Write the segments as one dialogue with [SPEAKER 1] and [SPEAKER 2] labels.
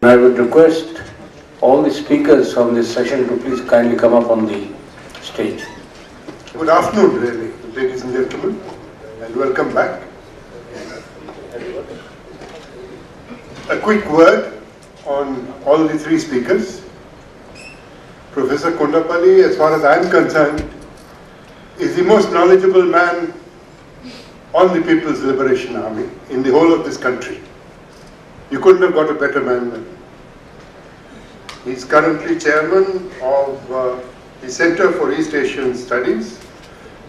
[SPEAKER 1] I would request all the speakers from this session to please kindly come up on the stage.
[SPEAKER 2] Good afternoon, really, ladies and gentlemen, and welcome back. A quick word on all the three speakers. Professor Kondapalli, as far as I am concerned, is the most knowledgeable man on the People's Liberation Army in the whole of this country. You couldn't have got a better man than him. He's currently chairman of the Center for East Asian Studies,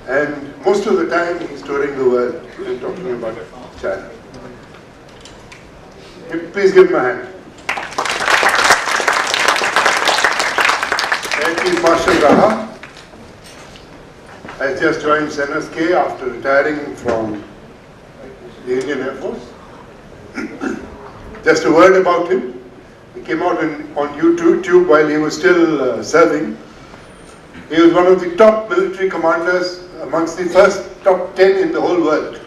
[SPEAKER 2] and most of the time he's touring the world and talking about China. Please give him a hand. Air Chief Marshal Raha has just joined SNSK after retiring from the Indian Air Force. Just a word about him. He came out on YouTube while he was still serving. He was one of the top military commanders, amongst the first top 10 in the whole world.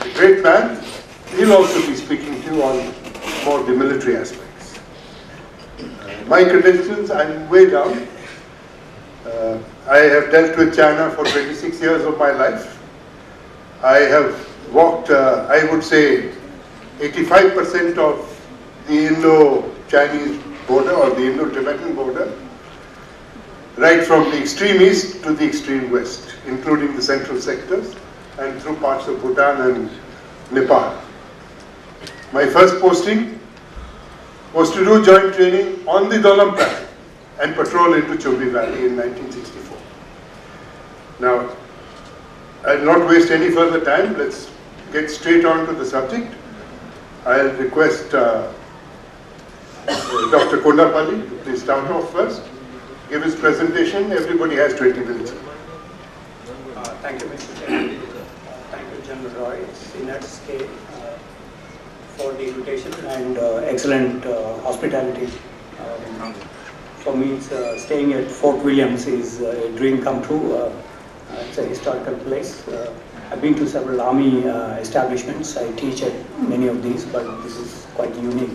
[SPEAKER 2] A great man. He'll also be speaking to you on more the military aspects. My credentials, I'm way down. I have dealt with China for 26 years of my life. I have walked, I would say, 85% of the Indo-Chinese border or the Indo-Tibetan border, right from the extreme east to the extreme west, including the central sectors and through parts of Bhutan and Nepal. My first posting was to do joint training on the Dolam Pass and patrol into Chobi Valley in 1964. Now, I'll not waste any further time. Let's get straight on to the subject. I'll request Dr. Kondapalli to please start off first, give his presentation. Everybody has 20 minutes.
[SPEAKER 3] Thank you, Mr. Chairman. Thank you, General Roy, SNSK, for the invitation and excellent hospitality. For me, staying at Fort Williams is a dream come true. It's a historical place. I've been to several army establishments. I teach at many of these, but this is quite unique.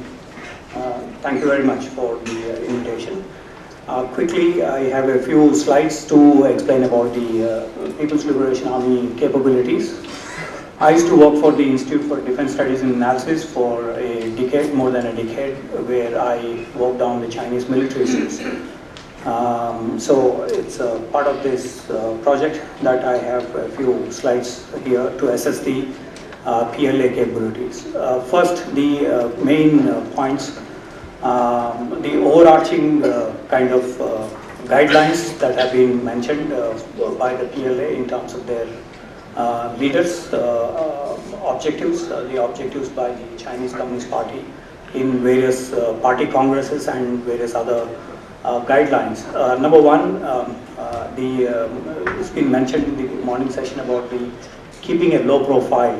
[SPEAKER 3] Thank you very much for the invitation. Quickly, I have a few slides to explain about the People's Liberation Army capabilities. I used to work for the Institute for Defense Studies and Analysis for a decade, more than a decade, where I worked on the Chinese military issues. So it's a part of this project that I have a few slides here to assess the PLA capabilities. First, the main points, the overarching kind of guidelines that have been mentioned by the PLA in terms of their leaders, objectives, the objectives by the Chinese Communist Party in various party congresses and various other guidelines. Number one, it's been mentioned in the morning session about the keeping a low profile.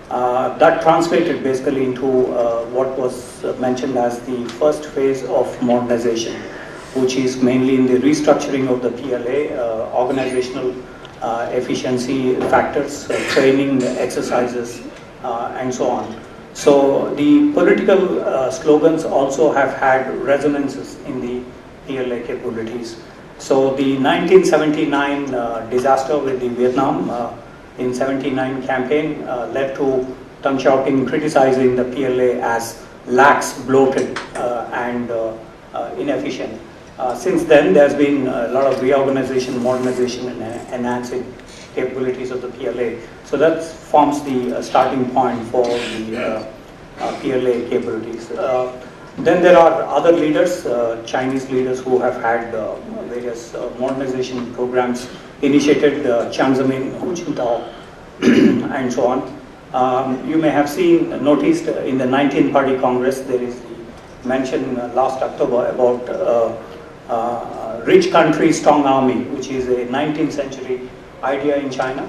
[SPEAKER 3] That translated basically into what was mentioned as the first phase of modernization, which is mainly in the restructuring of the PLA, organizational efficiency factors, training exercises, and so on. So the political slogans also have had resonances in the PLA capabilities. So the 1979 disaster with the Vietnam in 79 campaign led to Deng Xiaoping criticizing the PLA as lax, bloated, and inefficient. Since then, there's been a lot of reorganization, modernization, and enhancing capabilities of the PLA. So that forms the starting point for the PLA capabilities. Then there are other leaders, Chinese leaders who have had various modernization programs initiated, Jiang Zemin, Hu Jintao, and so on. You may have noticed in the 19th Party Congress, there is the mention last October about rich country, strong army, which is a 19th century idea in China,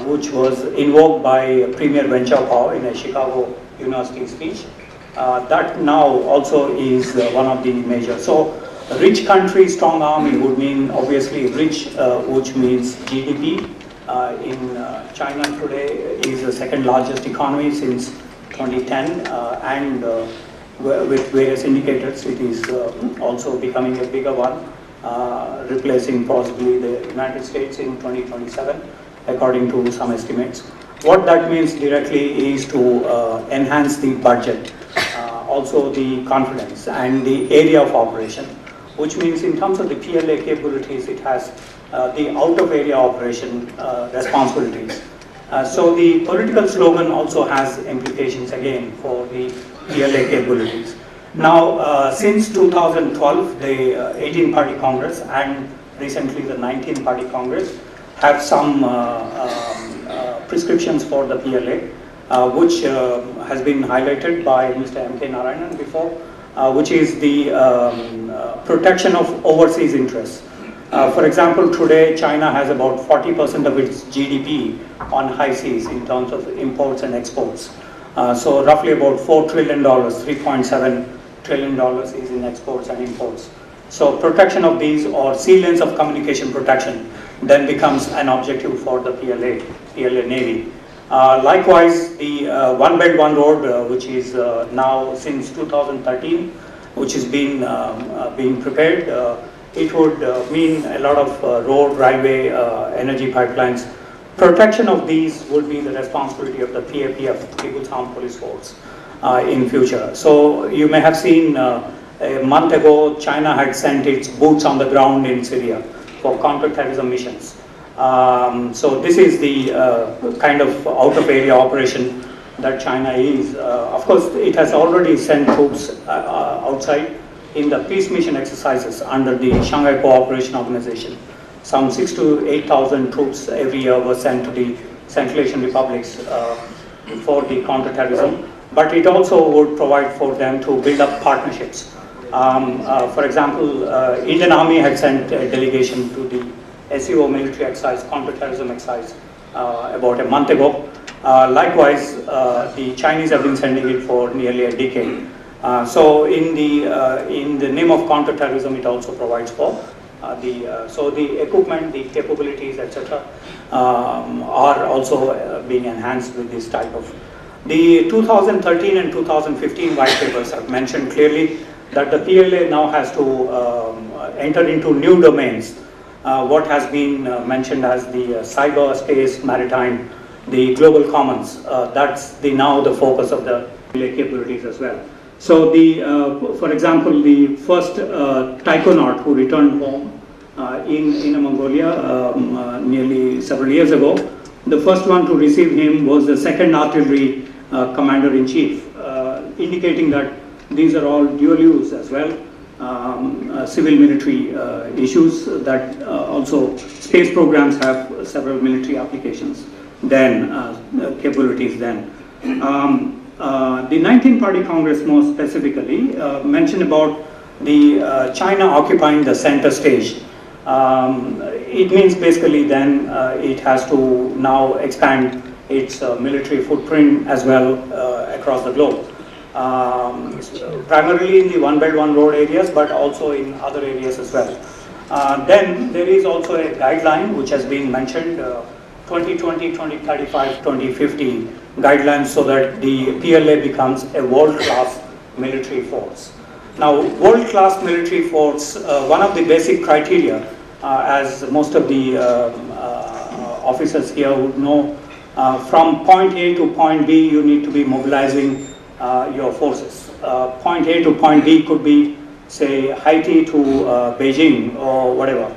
[SPEAKER 3] which was invoked by Premier Wen Xiaopao in a Chicago University speech. That now also is one of the major. So, rich country, strong army would mean obviously rich, which means GDP, China today is the second largest economy since 2010, and with various indicators, it is also becoming a bigger one, replacing possibly the United States in 2027, according to some estimates. What that means directly is to enhance the budget, also the confidence and the area of operation, which means in terms of the PLA capabilities, it has the out-of-area operation responsibilities. So the political slogan also has implications again for the PLA capabilities. Now, since 2012, the 18-party Congress and recently the 19-party Congress have some prescriptions for the PLA, which has been highlighted by Mr. M.K. Narayanan before, which is the protection of overseas interests. For example, today China has about 40% of its GDP on high seas in terms of imports and exports. So roughly about $4 trillion, $3.7 trillion is in exports and imports. So protection of these, or sea lanes of communication protection, then becomes an objective for the PLA Navy. Likewise, the One Belt One Road, which is now since 2013, which is being prepared, it would mean a lot of road, railway, energy pipelines. Protection of these would be the responsibility of the PAPF, People's Armed Police Force, in future. So you may have seen a month ago, China had sent its boots on the ground in Syria for counter-terrorism missions. So this is the kind of out-of-area operation that China is. Of course, it has already sent troops outside in the peace mission exercises under the Shanghai Cooperation Organization. Some 6,000 to 8,000 troops every year were sent to the Central Asian republics for the counter-terrorism. But it also would provide for them to build up partnerships. For example, Indian Army had sent a delegation to the SEO military exercise, counter-terrorism exercise, about a month ago. Likewise, the Chinese have been sending it for nearly a decade. So in the name of counter-terrorism, it also provides for so the equipment, the capabilities, etc., are also being enhanced with this type of. The 2013 and 2015 white papers have mentioned clearly that the PLA now has to enter into new domains. What has been mentioned as the cyber, space, maritime, the global commons. That's now the focus of the PLA capabilities as well. So for example, the first taikonaut who returned home in Inner Mongolia nearly several years ago, the first one to receive him was the 2nd Artillery Commander-in-Chief, indicating that these are all dual use as well, civil-military issues, that also space programs have several military applications, then capabilities then. The 19-party Congress more specifically mentioned about the China occupying the center stage. It means basically then it has to now expand its military footprint as well across the globe. Primarily in the One Belt One Road areas, but also in other areas as well. Then there is also a guideline which has been mentioned, 2020, 2035, 2050 guidelines, so that the PLA becomes a world-class military force. Now, world-class military force, one of the basic criteria, as most of the officers here would know, from point A to point B, you need to be mobilizing your forces. Point A to point B could be, say, Haiti to Beijing or whatever,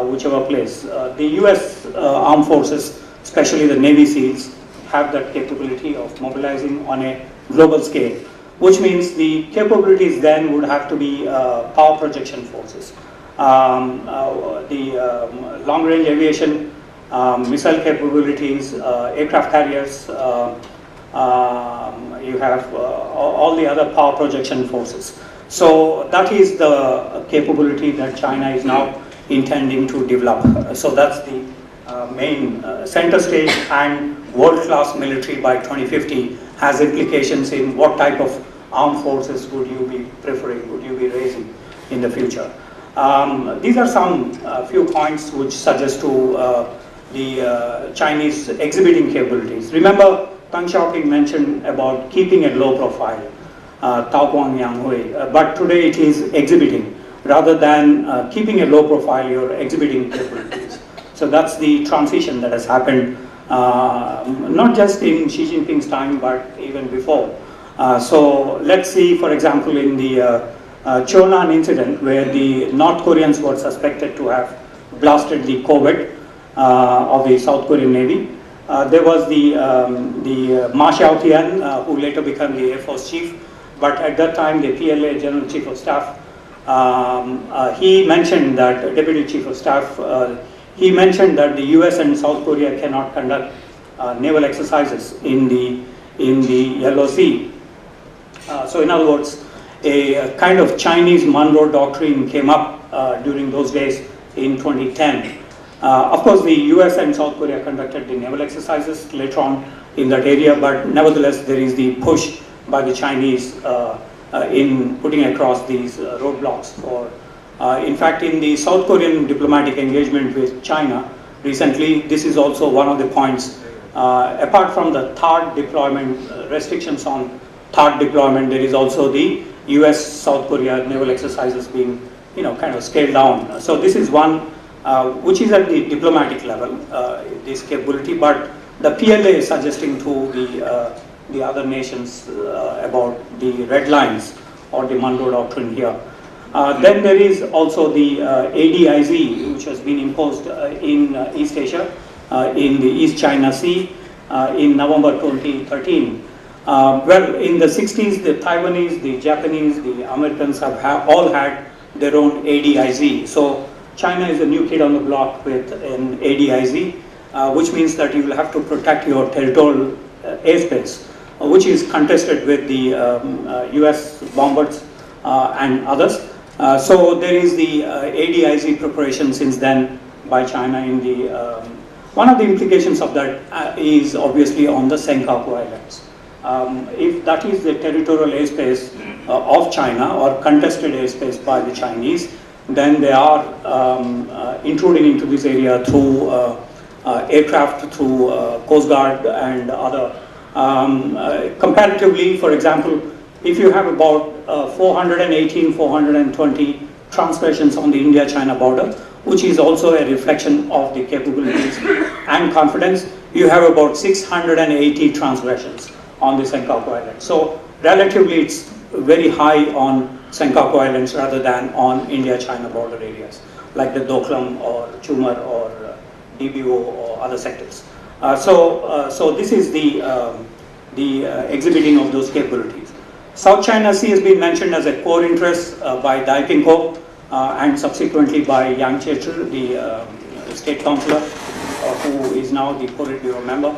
[SPEAKER 3] whichever place. The US armed forces, especially the Navy SEALs, have that capability of mobilizing on a global scale, which means the capabilities then would have to be power projection forces. The long-range aviation, missile capabilities, aircraft carriers, you have all the other power projection forces. So that is the capability that China is now intending to develop. So that's the main center stage, and world-class military by 2050 has implications in what type of armed forces would you be preferring, would you be raising in the future. These are some few points which suggest to Chinese exhibiting capabilities. Remember, Tang Xiaoping mentioned about keeping a low profile, Tao Guang Yang Hui, but today it is exhibiting. Rather than keeping a low profile, you're exhibiting capabilities. So that's the transition that has happened, not just in Xi Jinping's time, but even before. So let's see, for example, in the Chonan incident, where the North Koreans were suspected to have blasted the corvette of the South Korean Navy. There was the Ma Xiaotian, who later became the Air Force Chief, but at that time the PLA General Chief of Staff, he mentioned that, Deputy Chief of Staff, he mentioned that the US and South Korea cannot conduct naval exercises in the Yellow Sea. So in other words, a kind of Chinese Monroe Doctrine came up during those days in 2010. Of course, the US and South Korea conducted the naval exercises later on in that area, but nevertheless there is the push by the Chinese in putting across these roadblocks for, in fact, in the South Korean diplomatic engagement with China recently, this is also one of the points. Apart from the THAAD deployment, restrictions on THAAD deployment, there is also the US-South Korea naval exercises being, kind of scaled down. So this is one which is at the diplomatic level, this capability, but the PLA is suggesting to the other nations about the red lines or the Monroe Doctrine here. Then there is also the ADIZ, which has been imposed in East Asia, in the East China Sea in November 2013. Well, in the 60s, the Taiwanese, the Japanese, the Americans have all had their own ADIZ. So China is a new kid on the block with an ADIZ, which means that you will have to protect your territorial airspace, which is contested with the US bombers and others. So there is the ADIZ preparation since then by China in the, one of the implications of that is obviously on the Senkaku Islands. If that is the territorial airspace of China or contested airspace by the Chinese, then they are intruding into this area through aircraft, through Coast Guard and other. Comparatively, for example, if you have about 418, 420 transgressions on the India-China border, which is also a reflection of the capabilities and confidence, you have about 680 transgressions on the Senkaku Islands. So relatively it's very high on Senkaku Islands rather than on India-China border areas like the Doklam or Chumar or DBO or other sectors. So this is the exhibiting of those capabilities. South China Sea has been mentioned as a core interest by Dai Pingho and subsequently by Yang Chechu, the state councillor, who is now the Politburo member.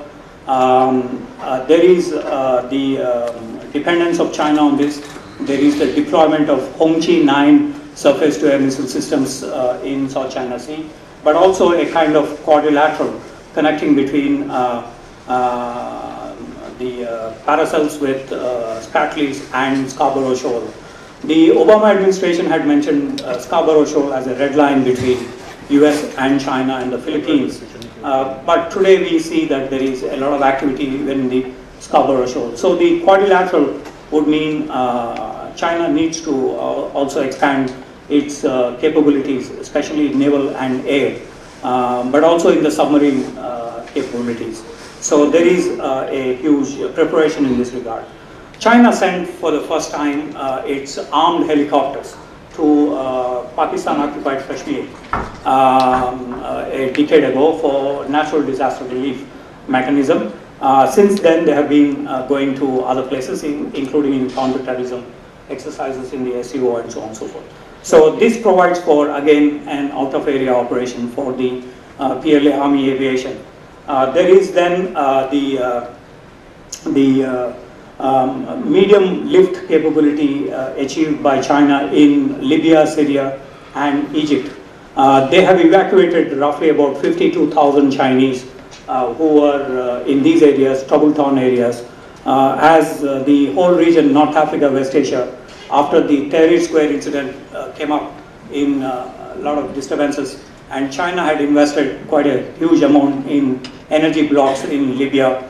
[SPEAKER 3] There is the dependence of China on this. There is the deployment of Hongqi 9 surface-to-air missile systems in South China Sea, but also a kind of quadrilateral connecting between the Paracels with Spratlys and Scarborough Shoal. The Obama administration had mentioned Scarborough Shoal as a red line between US and China and the Philippines. But today we see that there is a lot of activity in the Scarborough Shoal. So the quadrilateral would mean China needs to also expand its capabilities, especially naval and air, but also in the submarine capabilities. So there is a huge preparation in this regard. China sent for the first time its armed helicopters to Pakistan-occupied Kashmir a decade ago for natural disaster relief mechanism. Since then, they have been going to other places, including in counter-terrorism exercises in the SEO and so on and so forth. So this provides for, again, an out-of-area operation for the PLA Army Aviation. There is then the medium lift capability achieved by China in Libya, Syria, and Egypt. They have evacuated roughly about 52,000 Chinese who were in these areas, trouble-torn areas, as the whole region, North Africa, West Asia, after the Tahrir Square incident came up in a lot of disturbances and China had invested quite a huge amount in energy blocks in Libya,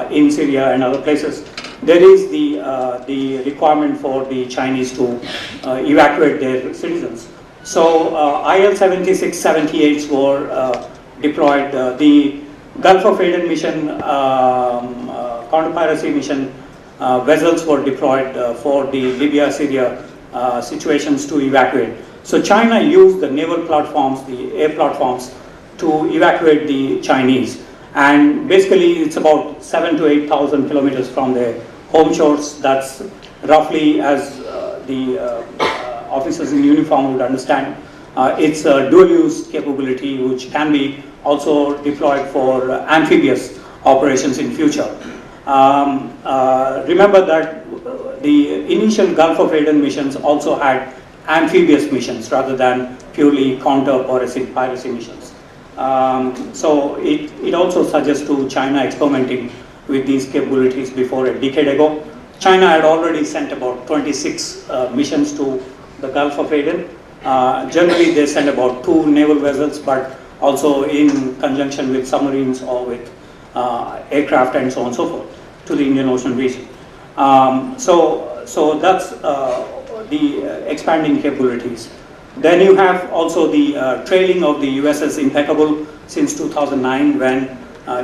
[SPEAKER 3] in Syria and other places. There is the requirement for the Chinese to evacuate their citizens. So IL-76-78s were deployed. The Gulf of Aden mission, counter-piracy mission vessels were deployed for the Libya-Syria situations to evacuate. So China used the naval platforms, the air platforms, to evacuate the Chinese. And basically it's about 7,000 to 8,000 kilometers from their home shores. That's roughly, as the officers in uniform would understand, it's a dual-use capability which can be also deployed for amphibious operations in future. Remember that the initial Gulf of Aden missions also had amphibious missions rather than purely counter-piracy missions. So it also suggests to China experimenting with these capabilities before a decade ago. China had already sent about 26 missions to the Gulf of Aden. Generally they send about 2 naval vessels, but also in conjunction with submarines or with aircraft and so on and so forth to the Indian Ocean region. So that's the expanding capabilities. Then you have also the trailing of the USS Impeccable since 2009, when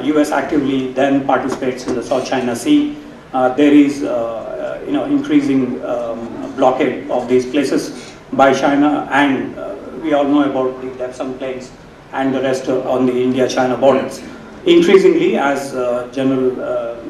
[SPEAKER 3] US actively then participates in the South China Sea. There is increasing blockade of these places by China, and we all know about the Depths plains and the rest on the India-China borders. Increasingly, as General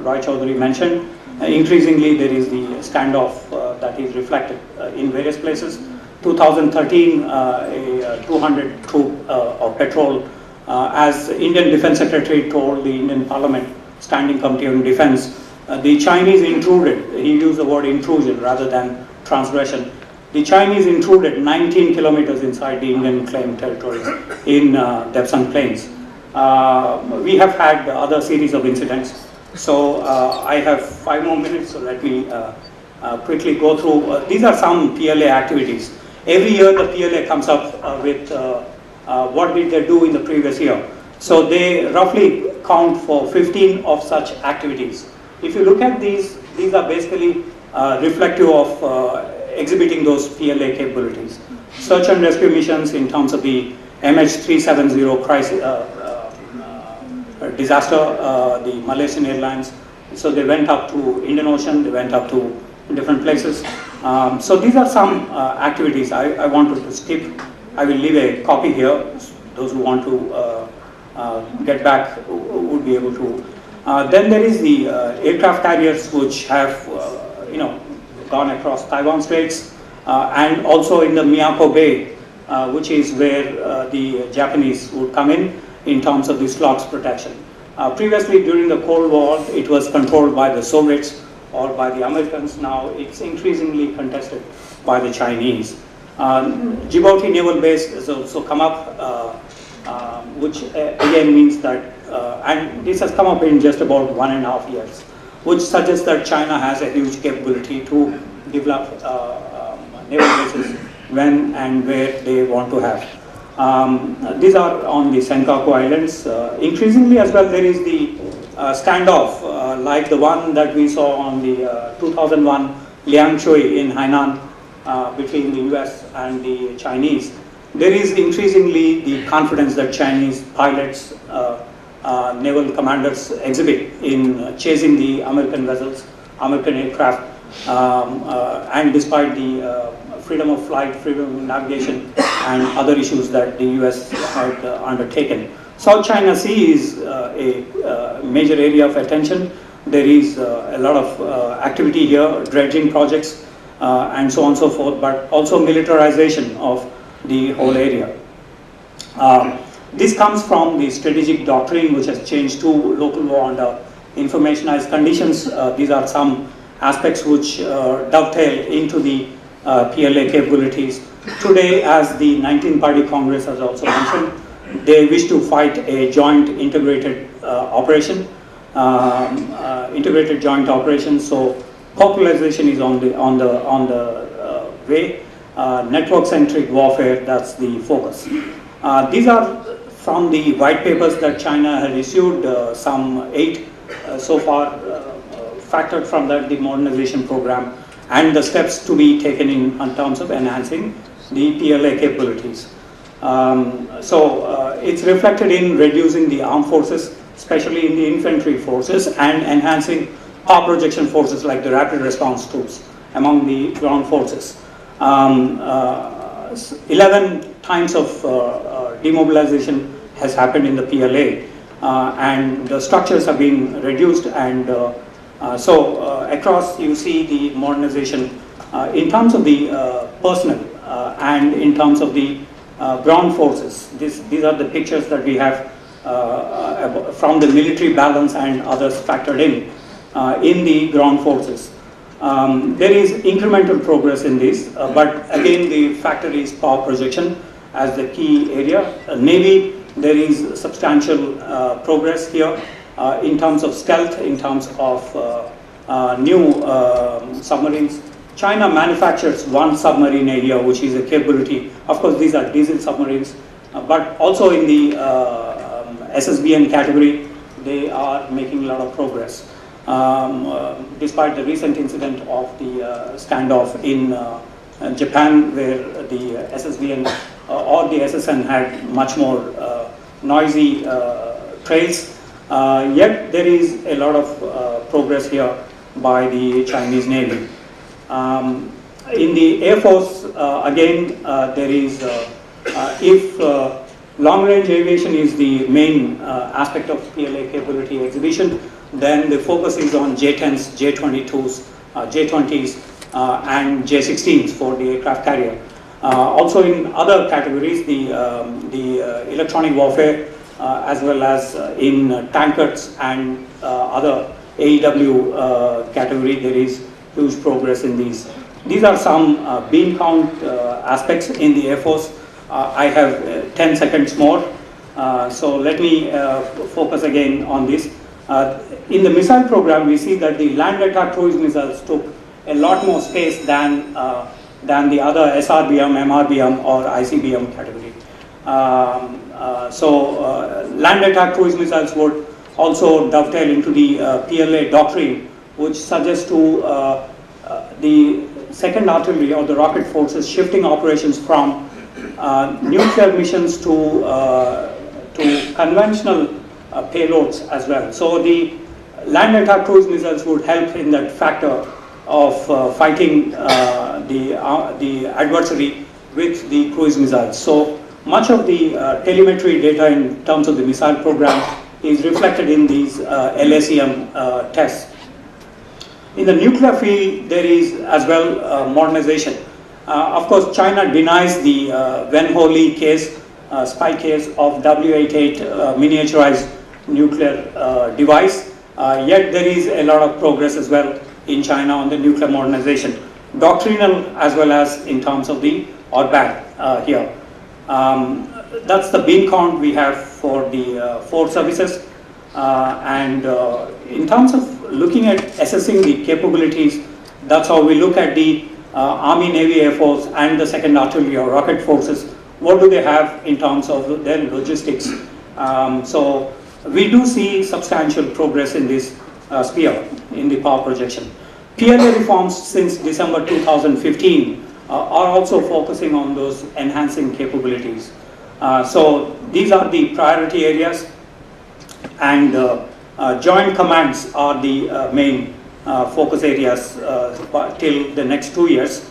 [SPEAKER 3] Roy Chaudhary mentioned, increasingly there is the standoff that is reflected in various places. 2013, a 200 troop of patrol, as Indian Defense Secretary told the Indian Parliament Standing Committee on Defense, the Chinese intruded. He used the word intrusion rather than transgression. The Chinese intruded 19 kilometers inside the Indian claimed territory in Depths Plains. We have had other series of incidents. So I have 5 more minutes, so let me quickly go through. These are some PLA activities. Every year the PLA comes up with what did they do in the previous year. So they roughly count for 15 of such activities. If you look at these are basically reflective of exhibiting those PLA capabilities. Search and rescue missions in terms of the MH370 crisis, disaster, the Malaysian Airlines. So they went up to Indian Ocean, they went up to different places. So these are some activities I wanted to skip. I will leave a copy here. Those who want to get back would be able to. Then there is the aircraft carriers which have gone across Taiwan Straits and also in the Miyako Bay, which is where the Japanese would come in terms of the slocks protection. Previously, during the Cold War, it was controlled by the Soviets or by the Americans. Now it's increasingly contested by the Chinese. Djibouti Naval Base has also come up, which again means that, and this has come up in just about 1.5 years, which suggests that China has a huge capability to develop naval bases when and where they want to have. These are on the Senkaku Islands. Increasingly as well, there is the standoff, like the one that we saw on the 2001 Liangshui in Hainan between the US and the Chinese. There is increasingly the confidence that Chinese pilots, naval commanders exhibit in chasing the American vessels, American aircraft, and despite the freedom of flight, freedom of navigation, and other issues that the US had undertaken. South China Sea is a major area of attention. There is a lot of activity here, dredging projects, and so on and so forth, but also militarization of the whole area. This comes from the strategic doctrine, which has changed to local law under informationized conditions. These are some aspects which dovetail into the PLA capabilities. Today, as the 19th Party Congress has also mentioned, they wish to fight a joint integrated operation, integrated joint operation. So popularization is on the way. Network-centric warfare, that's the focus. These are from the white papers that China had issued, some 8 so far, factored from that the modernization program and the steps to be taken in terms of enhancing the PLA capabilities. It's reflected in reducing the armed forces, especially in the infantry forces, and enhancing power projection forces like the rapid response troops among the ground forces. 11 times of demobilization has happened in the PLA, and the structures have been reduced, and across you see the modernization in terms of the personnel and in terms of the ground forces. These are the pictures that we have from the military balance and others factored in the ground forces. There is incremental progress in this, but again the factor is power projection as the key area. Navy, there is substantial progress here in terms of stealth, in terms of new submarines. China manufactures one submarine area, which is a capability. Of course, these are diesel submarines, but also in the SSBN category, they are making a lot of progress. Despite the recent incident of the standoff in Japan, where the SSBN or the SSN had much more noisy trails, yet there is a lot of progress here by the Chinese Navy. In the Air Force, again, there is, if long-range aviation is the main aspect of PLA capability exhibition, then the focus is on J-10s, J-22s, J-20s, and J-16s for the aircraft carrier. Also in other categories, the electronic warfare, as well as in tankers and other AEW category, there is huge progress in these. These are some beam count aspects in the Air Force. I have 10 seconds more, so let me focus again on this. In the missile program, we see that the land attack cruise missiles took a lot more space than the other SRBM, MRBM or ICBM category. Land attack cruise missiles would also dovetail into the PLA doctrine, which suggests to the second artillery or the rocket forces shifting operations from nuclear missions to conventional payloads as well. So the land attack cruise missiles would help in that factor of fighting the adversary with the cruise missiles. So much of the telemetry data in terms of the missile program is reflected in these LACM tests. In the nuclear field, there is as well modernization. Of course, China denies the Wen-Ho Lee case, spy case of W-88 miniaturized nuclear device. Yet there is a lot of progress as well in China on the nuclear modernization, doctrinal as well as in terms of the ORBAT here. That's the beam count we have for the 4 services. And in terms of looking at assessing the capabilities, that's how we look at the Army, Navy, Air Force and the second artillery or rocket forces. What do they have in terms of their logistics? So we do see substantial progress in this sphere in the power projection. PLA reforms since December 2015 are also focusing on those enhancing capabilities. So these are the priority areas, and joint commands are the main focus areas till the next 2 years.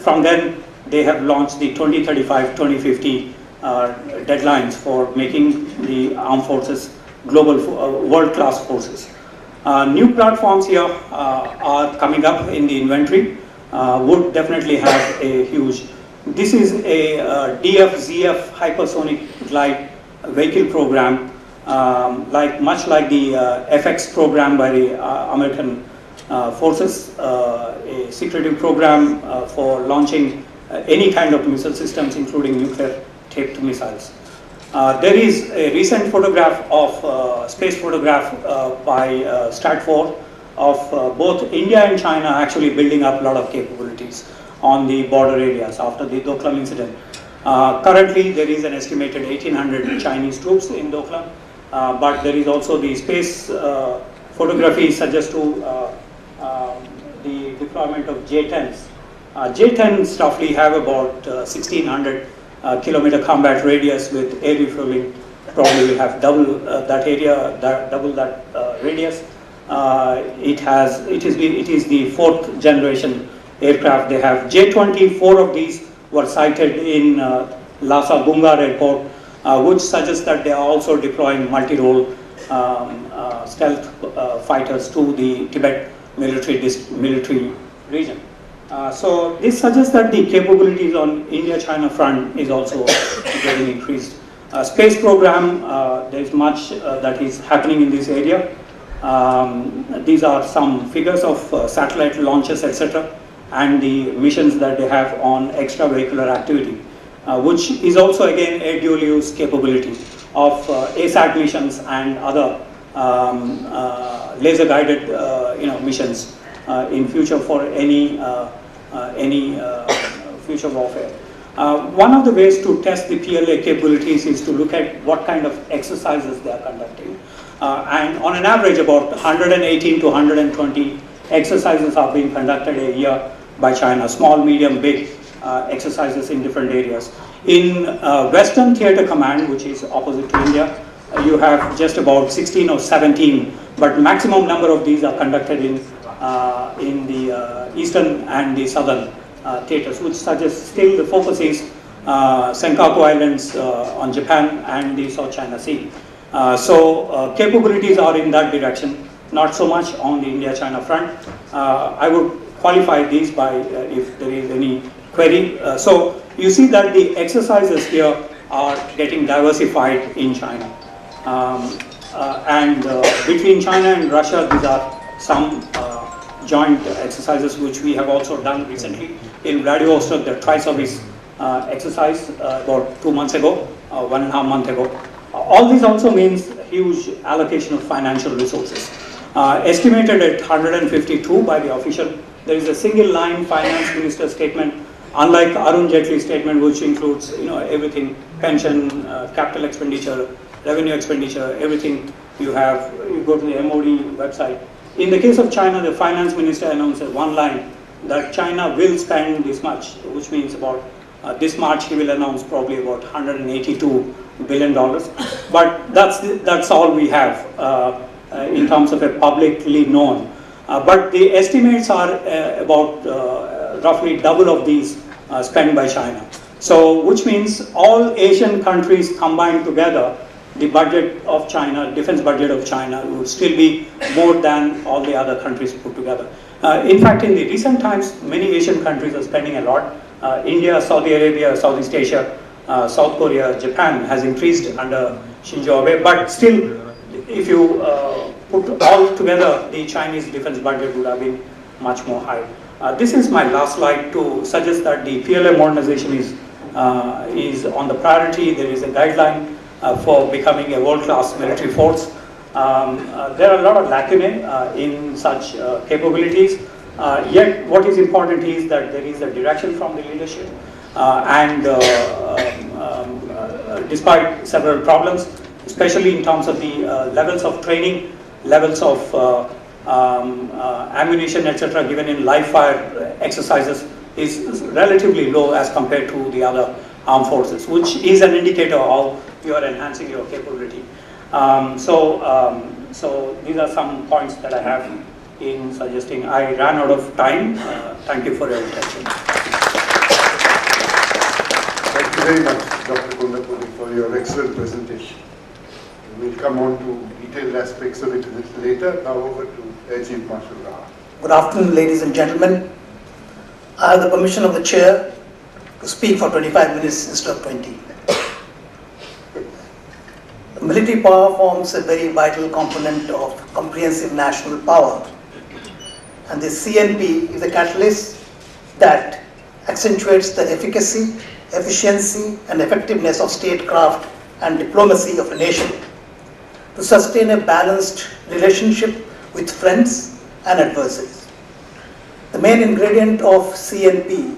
[SPEAKER 3] From then, they have launched the 2035-2050 deadlines for making the armed forces global world-class forces. New platforms here are coming up in the inventory, would definitely have a huge. This is a DF-ZF hypersonic glide vehicle program, much like the FX program by the American forces, a secretive program for launching any kind of missile systems, including nuclear-tipped missiles. There is a recent photograph of space photograph by Stratfor of both India and China actually building up a lot of capabilities on the border areas after the Doklam incident. Currently, there is an estimated 1,800 Chinese troops in Doklam, but there is also the space photography suggests to the deployment of J-10s. J-10s roughly have about 1,600 kilometer combat radius with air refueling. Probably will have double that area, double that radius. It is the fourth generation aircraft they have. J-20, 4 of these were sighted in Lhasa Bungar airport, which suggests that they are also deploying multi-role stealth fighters to the Tibet military region. So this suggests that the capabilities on India-China front is also getting increased. Space program, there is much that is happening in this area. These are some figures of satellite launches, etc., and the missions that they have on extravehicular activity, which is also again a dual use capability of ASAT missions and other laser guided missions in future for any future warfare. One of the ways to test the PLA capabilities is to look at what kind of exercises they are conducting. And on an average, about 118 to 120 exercises are being conducted a year by China, small, medium, big exercises in different areas. In Western Theatre Command, which is opposite to India, you have just about 16 or 17, but maximum number of these are conducted in the eastern and the southern theatres, which suggests still the focus is Senkaku Islands on Japan and the South China Sea. So capabilities are in that direction, not so much on the India-China front. I would qualify these by if there is any query. So you see that the exercises here are getting diversified in China. Between China and Russia, these are some joint exercises which we have also done recently. In Vladivostok, the tri-service exercise about 2 months ago, 1.5 months ago. All this also means huge allocation of financial resources. Estimated at 152 by the official. There is a single line finance minister statement, unlike Arun Jaitley's statement, which includes everything, pension, capital expenditure, revenue expenditure, everything you have. You go to the MOD website. In the case of China, the finance minister announced one line that China will spend this much, which means about this March he will announce probably about $182 billion. But that's all we have in terms of a publicly known. But the estimates are about roughly double of these spent by China. So, which means all Asian countries combined together, the budget of China, defense budget of China, would still be more than all the other countries put together. In fact, in the recent times, many Asian countries are spending a lot. India, Saudi Arabia, Southeast Asia, South Korea, Japan has increased under Shinzo Abe, but still, if you put all together, the Chinese defense budget would have been much more high. This is my last slide to suggest that the PLA modernization is on the priority. There is a guideline for becoming a world-class military force. There are a lot of lacunae in such capabilities, yet what is important is that there is a direction from the leadership despite several problems, especially in terms of the levels of training, levels of ammunition, etc., given in live fire exercises is relatively low as compared to the other armed forces, which is an indicator of you are enhancing your capability. So these are some points that I have in suggesting. I ran out of time. Thank you for your attention.
[SPEAKER 2] Thank you very much, Dr. Kundapudi, for your excellent presentation. We'll come on to detailed aspects of it a little later. Now over to Air Chief Marshal Rao.
[SPEAKER 4] Good afternoon, ladies and gentlemen. I have the permission of the chair to speak for 25 minutes instead of 20. The military power forms a very vital component of comprehensive national power, and the CNP is a catalyst that accentuates the efficacy, efficiency, and effectiveness of statecraft and diplomacy of a nation to sustain a balanced relationship with friends and adversaries. The main ingredient of CNP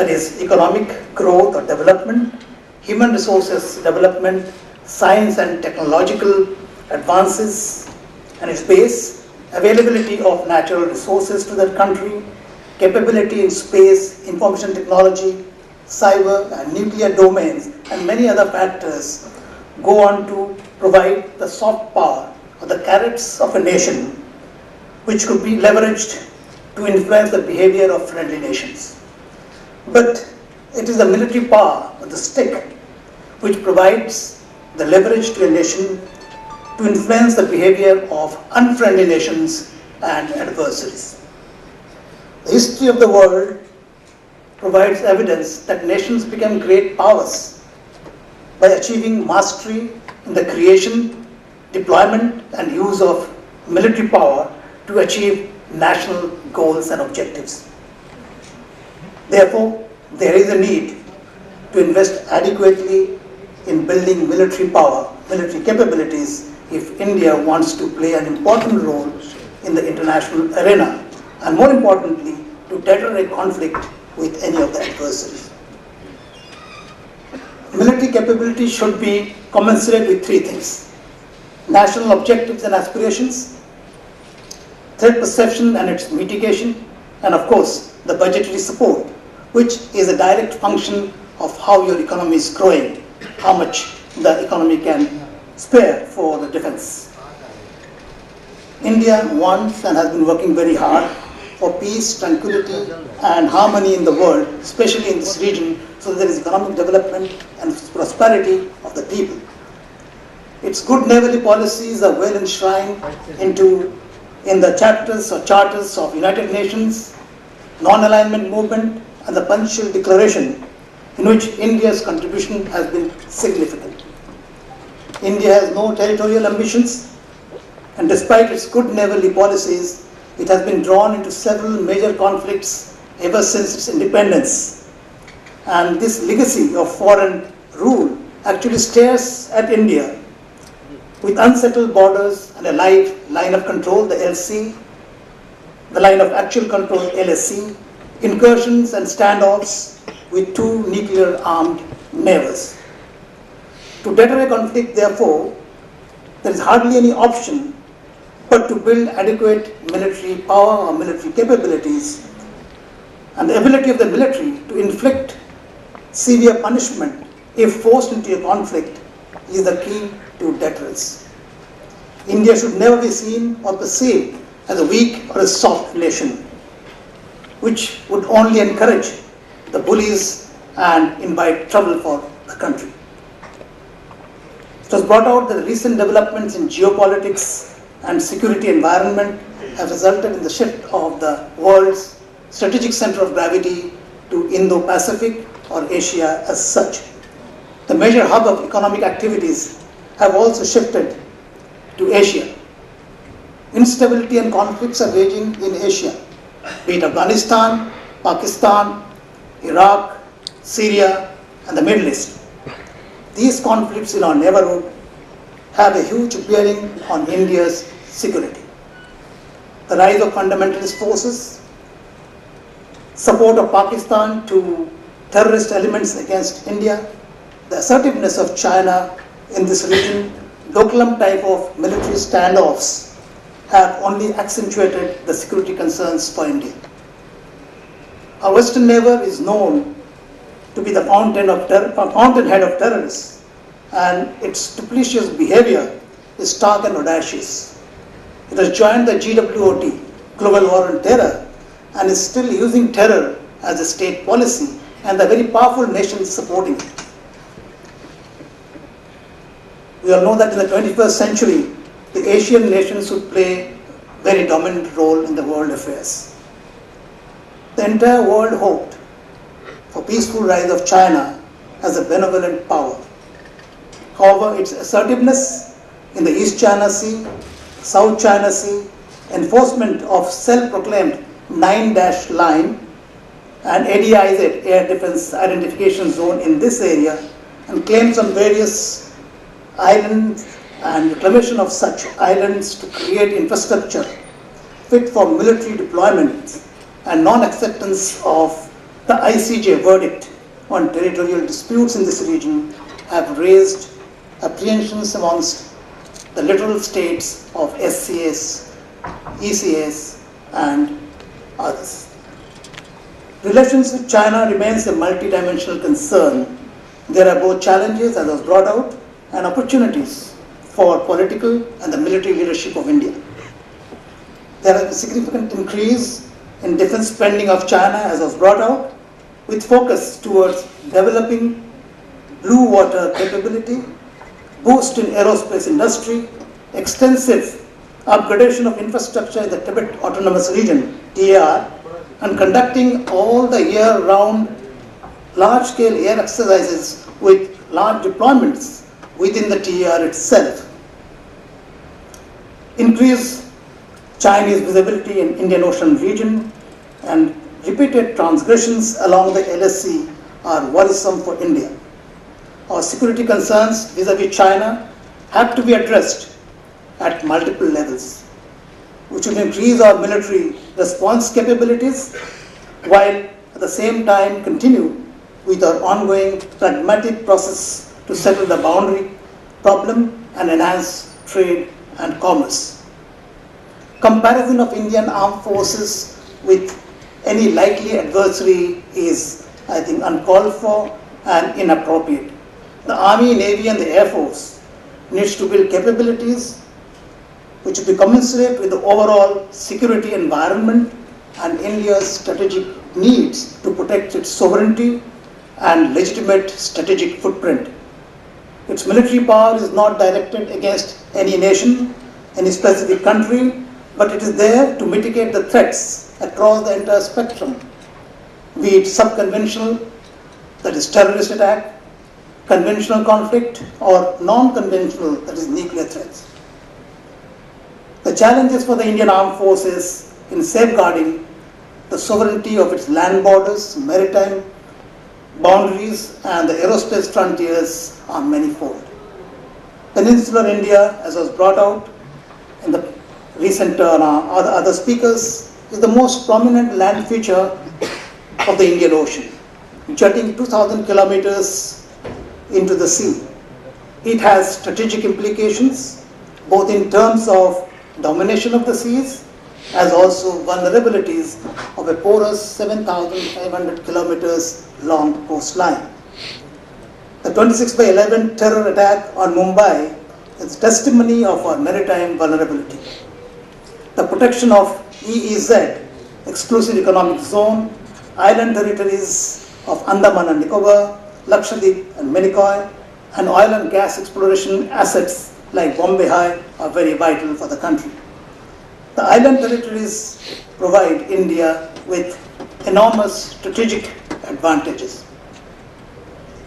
[SPEAKER 4] that is economic growth or development, human resources development, science and technological advances and its base, availability of natural resources to that country, capability in space, information technology, cyber and nuclear domains, and many other factors go on to provide the soft power or the carrots of a nation which could be leveraged to influence the behavior of friendly nations. But it is the military power or the stick which provides the leverage to a nation to influence the behavior of unfriendly nations and adversaries. The history of the world provides evidence that nations became great powers by achieving mastery in the creation, deployment and use of military power to achieve national goals and objectives. Therefore, there is a need to invest adequately in building military power, military capabilities, if India wants to play an important role in the international arena, and more importantly, to deter a conflict with any of the adversaries. Military capability should be commensurate with three things: national objectives and aspirations, threat perception and its mitigation, and of course, the budgetary support, which is a direct function of how your economy is growing, how much the economy can spare for the defense. India wants and has been working very hard for peace, tranquility and harmony in the world, especially in this region, so that there is economic development and prosperity of the people. Its good neighborly policies are well enshrined in the chapters or charters of United Nations, non-alignment movement and the Punchal Declaration, in which India's contribution has been significant. India has no territorial ambitions, and despite its good neighborly policies, it has been drawn into several major conflicts ever since its independence. And this legacy of foreign rule actually stares at India with unsettled borders and a live line of control, the LC, the line of actual control, LSC, incursions and standoffs with two nuclear-armed neighbors. To deter a conflict, therefore, there is hardly any option but to build adequate military power or military capabilities, and the ability of the military to inflict severe punishment if forced into a conflict is the key to deterrence. India should never be seen or perceived as a weak or a soft nation, which would only encourage the bullies and invite trouble for the country. It was brought out that the recent developments in geopolitics and security environment have resulted in the shift of the world's strategic center of gravity to Indo-Pacific or Asia as such. The major hub of economic activities have also shifted to Asia. Instability and conflicts are raging in Asia, be it Afghanistan, Pakistan, Iraq, Syria, and the Middle East. These conflicts in our neighborhood have a huge bearing on India's security. The rise of fundamentalist forces, support of Pakistan to terrorist elements against India, the assertiveness of China in this region, Doklam type of military standoffs have only accentuated the security concerns for India. Our western neighbor is known to be the fountainhead of terrorists, and its duplicitous behavior is stark and audacious. It has joined the GWOT, Global War on Terror, and is still using terror as a state policy, and the very powerful nations supporting it. We all know that in the 21st century, the Asian nations would play a very dominant role in the world affairs. The entire world hoped for peaceful rise of China as a benevolent power. However, its assertiveness in the East China Sea, South China Sea, enforcement of self-proclaimed 9-dash line and ADIZ, Air Defense Identification Zone in this area, and claims on various islands and reclamation of such islands to create infrastructure fit for military deployment and non-acceptance of The ICJ verdict on territorial disputes in this region have raised apprehensions amongst the littoral states of SCS, ECS, and others. Relations with China remains a multidimensional concern. There are both challenges, as was brought out, and opportunities for political and the military leadership of India. There has been a significant increase in defense spending of China, as was brought out, with focus towards developing blue water capability, boost in aerospace industry, extensive upgradation of infrastructure in the Tibet Autonomous Region, TAR, and conducting all the year-round large-scale air exercises with large deployments within the TAR itself. Increase Chinese visibility in Indian Ocean region and repeated transgressions along the LSC are worrisome for India. Our security concerns vis-à-vis China have to be addressed at multiple levels, which will increase our military response capabilities while at the same time continue with our ongoing pragmatic process to settle the boundary problem and enhance trade and commerce. Comparison of Indian armed forces with any likely adversary is, I think, uncalled for and inappropriate. The Army, Navy and the Air Force needs to build capabilities which will be commensurate with the overall security environment and India's strategic needs to protect its sovereignty and legitimate strategic footprint. Its military power is not directed against any nation, any specific country, but it is there to mitigate the threats across the entire spectrum, be it subconventional, that is terrorist attack, conventional conflict, or non-conventional, that is nuclear threats. The challenges for the Indian Armed Forces in safeguarding the sovereignty of its land borders, maritime boundaries, and the aerospace frontiers are manifold. Peninsular India, as was brought out in the recent other speakers, is the most prominent land feature of the Indian Ocean, jutting 2,000 kilometers into the sea. It has strategic implications, both in terms of domination of the seas, as also vulnerabilities of a porous 7,500 kilometers long coastline. The 26/11 terror attack on Mumbai is testimony of our maritime vulnerability. The protection of EEZ, Exclusive Economic Zone, island territories of Andaman and Nicobar, Lakshadweep and Minicoy, and oil and gas exploration assets like Bombay High are very vital for the country. The island territories provide India with enormous strategic advantages.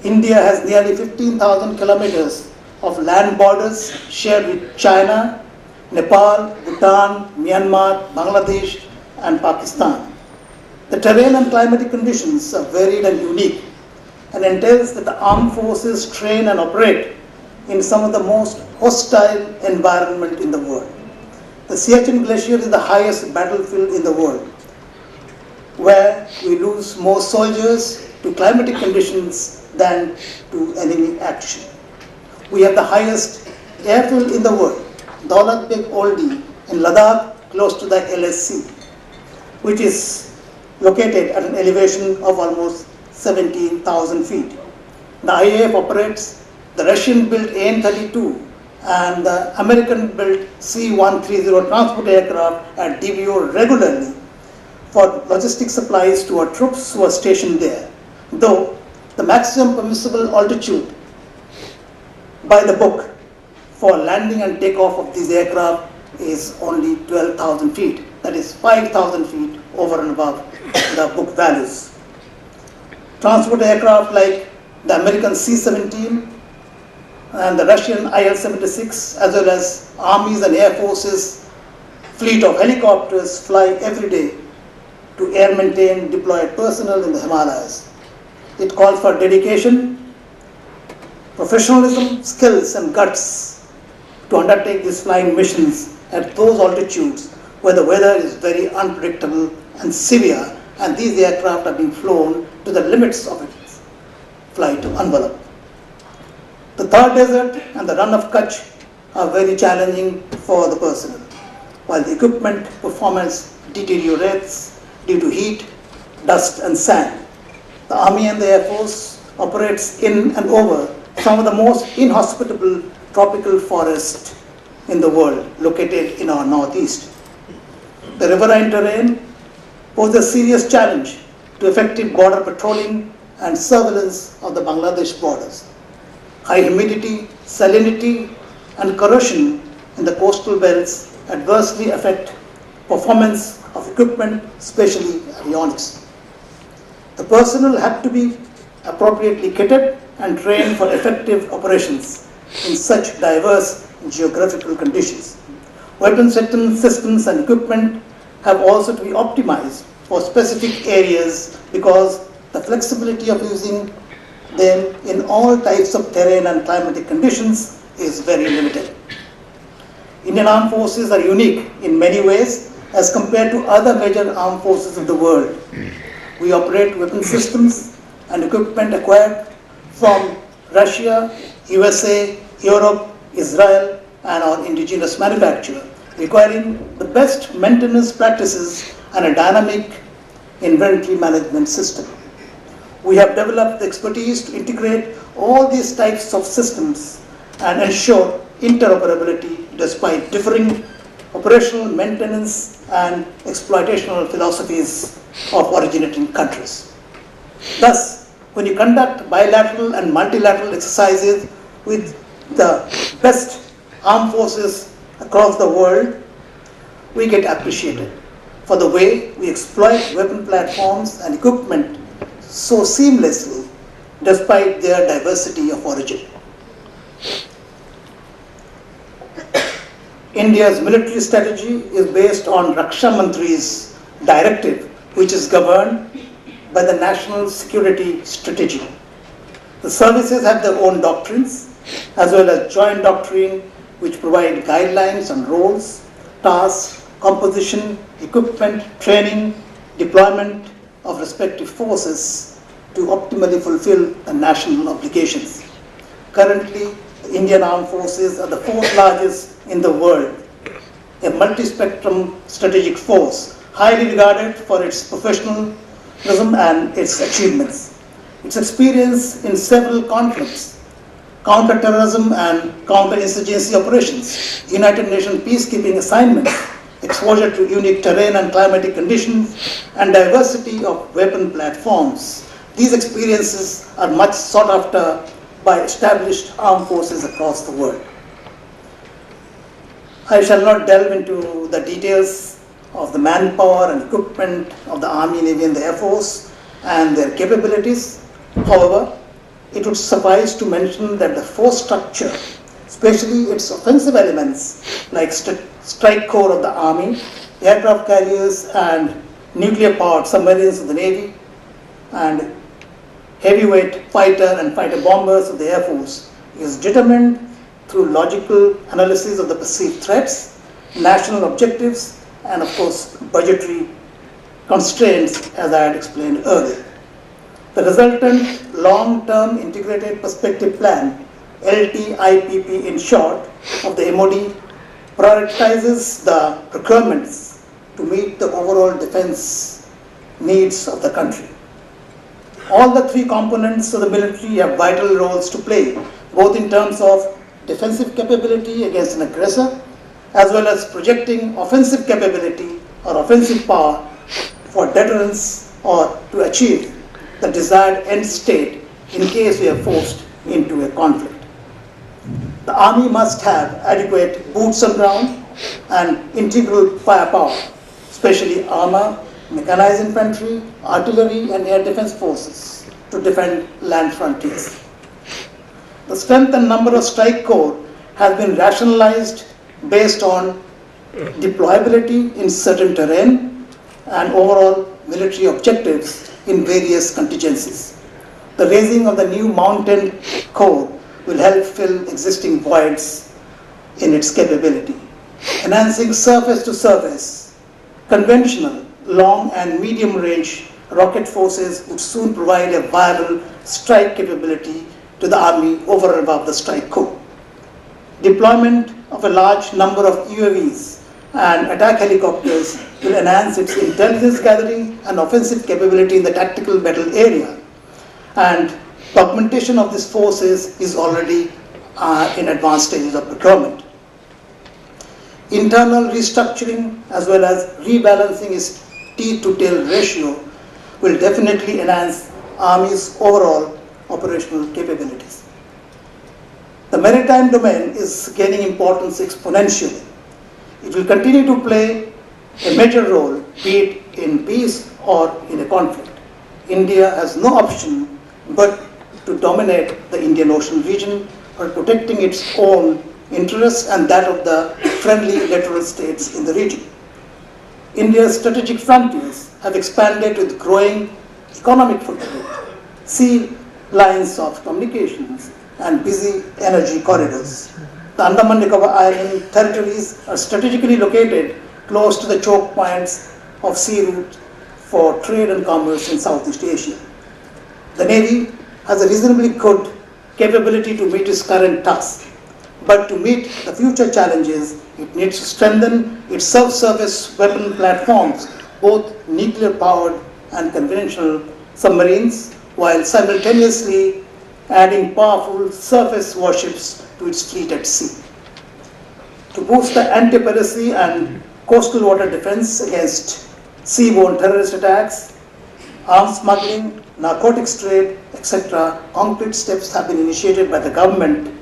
[SPEAKER 4] India has nearly 15,000 kilometers of land borders shared with China, Nepal, Bhutan, Myanmar, Bangladesh, and Pakistan. The terrain and climatic conditions are varied and unique, and entails that the armed forces train and operate in some of the most hostile environment in the world. The Siachen Glacier is the highest battlefield in the world, where we lose more soldiers to climatic conditions than to enemy action. We have the highest airfield in the world, Daulat Beg Oldi in Ladakh, close to the LSC, which is located at an elevation of almost 17,000 feet. The IAF operates the Russian-built AN-32 and the American-built C-130 transport aircraft at DBO regularly for logistic supplies to our troops who are stationed there, though the maximum permissible altitude by the book for landing and takeoff of these aircraft is only 12,000 feet, that is 5,000 feet over and above the book values. Transport aircraft like the American C-17 and the Russian IL-76, as well as armies and air forces, fleet of helicopters fly every day to air maintain deployed personnel in the Himalayas. It calls for dedication, professionalism, skills and guts to undertake these flying missions at those altitudes where the weather is very unpredictable and severe and these aircraft are being flown to the limits of its flight envelope. The Thar Desert and the Run of Kutch are very challenging for the personnel, while the equipment performance deteriorates due to heat, dust and sand. The Army and the Air Force operates in and over some of the most inhospitable tropical forests in the world, located in our northeast. The riverine terrain poses a serious challenge to effective border patrolling and surveillance of the Bangladesh borders. High humidity, salinity, and corrosion in the coastal belts adversely affect performance of equipment, especially avionics. The personnel have to be appropriately kitted and trained for effective operations in such diverse geographical conditions. Weapon systems and equipment have also to be optimized for specific areas because the flexibility of using them in all types of terrain and climatic conditions is very limited. Indian armed forces are unique in many ways as compared to other major armed forces of the world. We operate weapon systems and equipment acquired from Russia, USA, Europe, Israel, and our indigenous manufacture, requiring the best maintenance practices and a dynamic inventory management system. We have developed the expertise to integrate all these types of systems and ensure interoperability despite differing operational maintenance and exploitational philosophies of originating countries. Thus, when you conduct bilateral and multilateral exercises with the best armed forces across the world, we get appreciated for the way we exploit weapon platforms and equipment so seamlessly despite their diversity of origin. India's military strategy is based on Raksha Mantri's directive, which is governed by the National Security Strategy. The services have their own doctrines, as well as joint doctrine, which provide guidelines on roles, tasks, composition, equipment, training, deployment of respective forces to optimally fulfill the national obligations. Currently, the Indian Armed Forces are the fourth largest in the world, a multi-spectrum strategic force, highly regarded for its professionalism and its achievements. Its experience in several conflicts, counter-terrorism and counter-insurgency operations, United Nations peacekeeping assignments, exposure to unique terrain and climatic conditions, and diversity of weapon platforms. These experiences are much sought after by established armed forces across the world. I shall not delve into the details of the manpower and equipment of the Army, Navy and the Air Force and their capabilities. However, it would suffice to mention that the force structure, especially its offensive elements like strike corps of the Army, aircraft carriers and nuclear-powered submarines of the Navy, and heavyweight fighter and fighter bombers of the Air Force, is determined through logical analysis of the perceived threats, national objectives, and of course budgetary constraints, as I had explained earlier. The resultant long-term integrated perspective plan, LTIPP in short, of the MOD prioritizes the procurements to meet the overall defense needs of the country. All the three components of the military have vital roles to play, both in terms of defensive capability against an aggressor, as well as projecting offensive capability or offensive power for deterrence or to achieve the desired end state in case we are forced into a conflict. The Army must have adequate boots on ground and integral firepower, especially armor, mechanized infantry, artillery and air defense forces to defend land frontiers. The strength and number of strike corps has been rationalized based on deployability in certain terrain and overall military objectives in various contingencies. The raising of the new mountain corps will help fill existing voids in its capability. Enhancing surface to surface, conventional long and medium range rocket forces would soon provide a viable strike capability to the Army over and above the strike corps. Deployment of a large number of UAVs and attack helicopters will enhance its intelligence gathering and offensive capability in the tactical battle area. And the augmentation of these forces is already in advanced stages of procurement. Internal restructuring as well as rebalancing its teeth-to-tail ratio will definitely enhance Army's overall operational capabilities. The maritime domain is gaining importance exponentially. It will continue to play a major role, be it in peace or in a conflict. India has no option but to dominate the Indian Ocean region for protecting its own interests and that of the friendly littoral states in the region. India's strategic frontiers have expanded with growing economic footprint, sea lines of communications, and busy energy corridors. The Andaman Nicobar Island territories are strategically located close to the choke points of sea route for trade and commerce in Southeast Asia. The Navy has a reasonably good capability to meet its current tasks, but to meet the future challenges, it needs to strengthen its subsurface weapon platforms, both nuclear-powered and conventional submarines, while simultaneously adding powerful surface warships to its fleet at sea. To boost the anti-piracy and coastal water defense against seaborne terrorist attacks, arms smuggling, narcotics trade, etc., concrete steps have been initiated by the government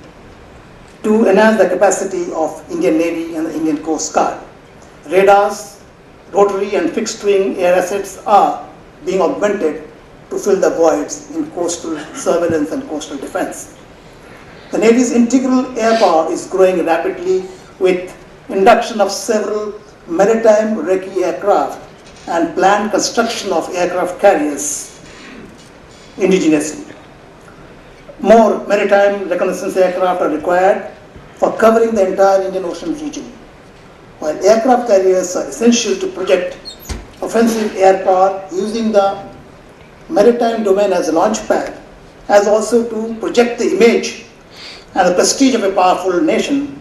[SPEAKER 4] to enhance the capacity of Indian Navy and the Indian Coast Guard. Radars, rotary and fixed-wing air assets are being augmented to fill the voids in coastal surveillance and coastal defense. The Navy's integral air power is growing rapidly with induction of several maritime recce aircraft and planned construction of aircraft carriers indigenously. More maritime reconnaissance aircraft are required for covering the entire Indian Ocean region. While aircraft carriers are essential to project offensive air power using the maritime domain as a launch pad, as also to project the image and the prestige of a powerful nation,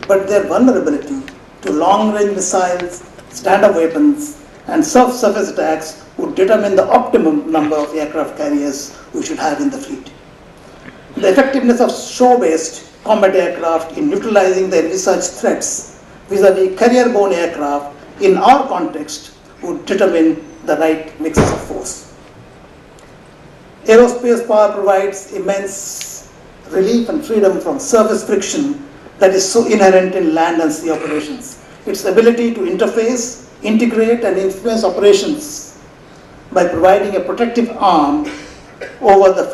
[SPEAKER 4] but their vulnerability to long-range missiles, standard weapons, and subsurface attacks would determine the optimum number of aircraft carriers we should have in the fleet. The effectiveness of shore-based combat aircraft in neutralizing the envisaged threats vis-à-vis carrier-borne aircraft in our context would determine the right mixes of force. Aerospace power provides immense relief and freedom from surface friction that is so inherent in land and sea operations. Its ability to interface, integrate, and influence operations by providing a protective arm over the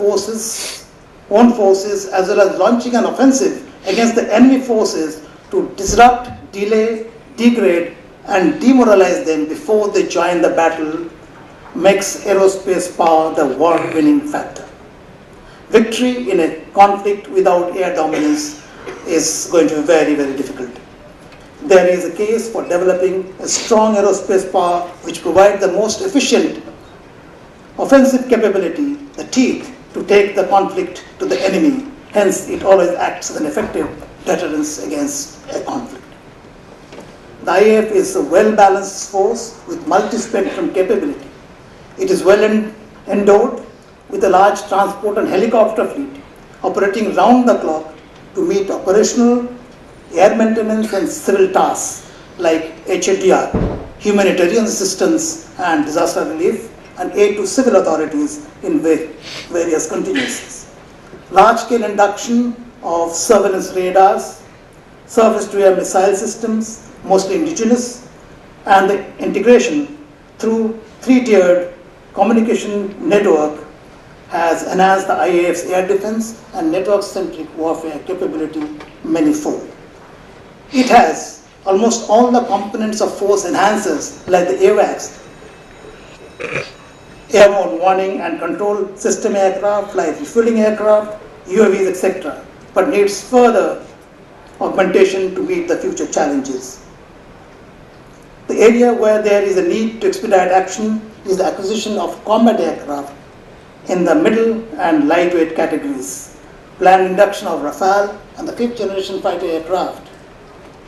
[SPEAKER 4] own forces, as well as launching an offensive against the enemy forces to disrupt, delay, degrade, and demoralize them before they join the battle, makes aerospace power the war-winning factor. Victory in a conflict without air dominance is going to be very, very difficult. There is a case for developing a strong aerospace power which provides the most efficient offensive capability, the teeth, to take the conflict to the enemy. Hence, it always acts as an effective deterrence against a conflict. The IAF is a well-balanced force with multi-spectrum capability. It is well endowed with a large transport and helicopter fleet operating round the clock to meet operational, air maintenance and civil tasks like HADR, humanitarian assistance and disaster relief, and aid to civil authorities in various contingencies. Large-scale induction of surveillance radars, surface-to-air missile systems, mostly indigenous, and the integration through three-tiered communication network has enhanced the IAF's air defense and network-centric warfare capability manifold. It has almost all the components of force enhancers like the AWACS, airborne warning and control system aircraft, like refueling aircraft, UAVs, etc., but needs further augmentation to meet the future challenges. The area where there is a need to expedite action is the acquisition of combat aircraft in the middle and lightweight categories. Planned induction of Rafale and the 5th generation fighter aircraft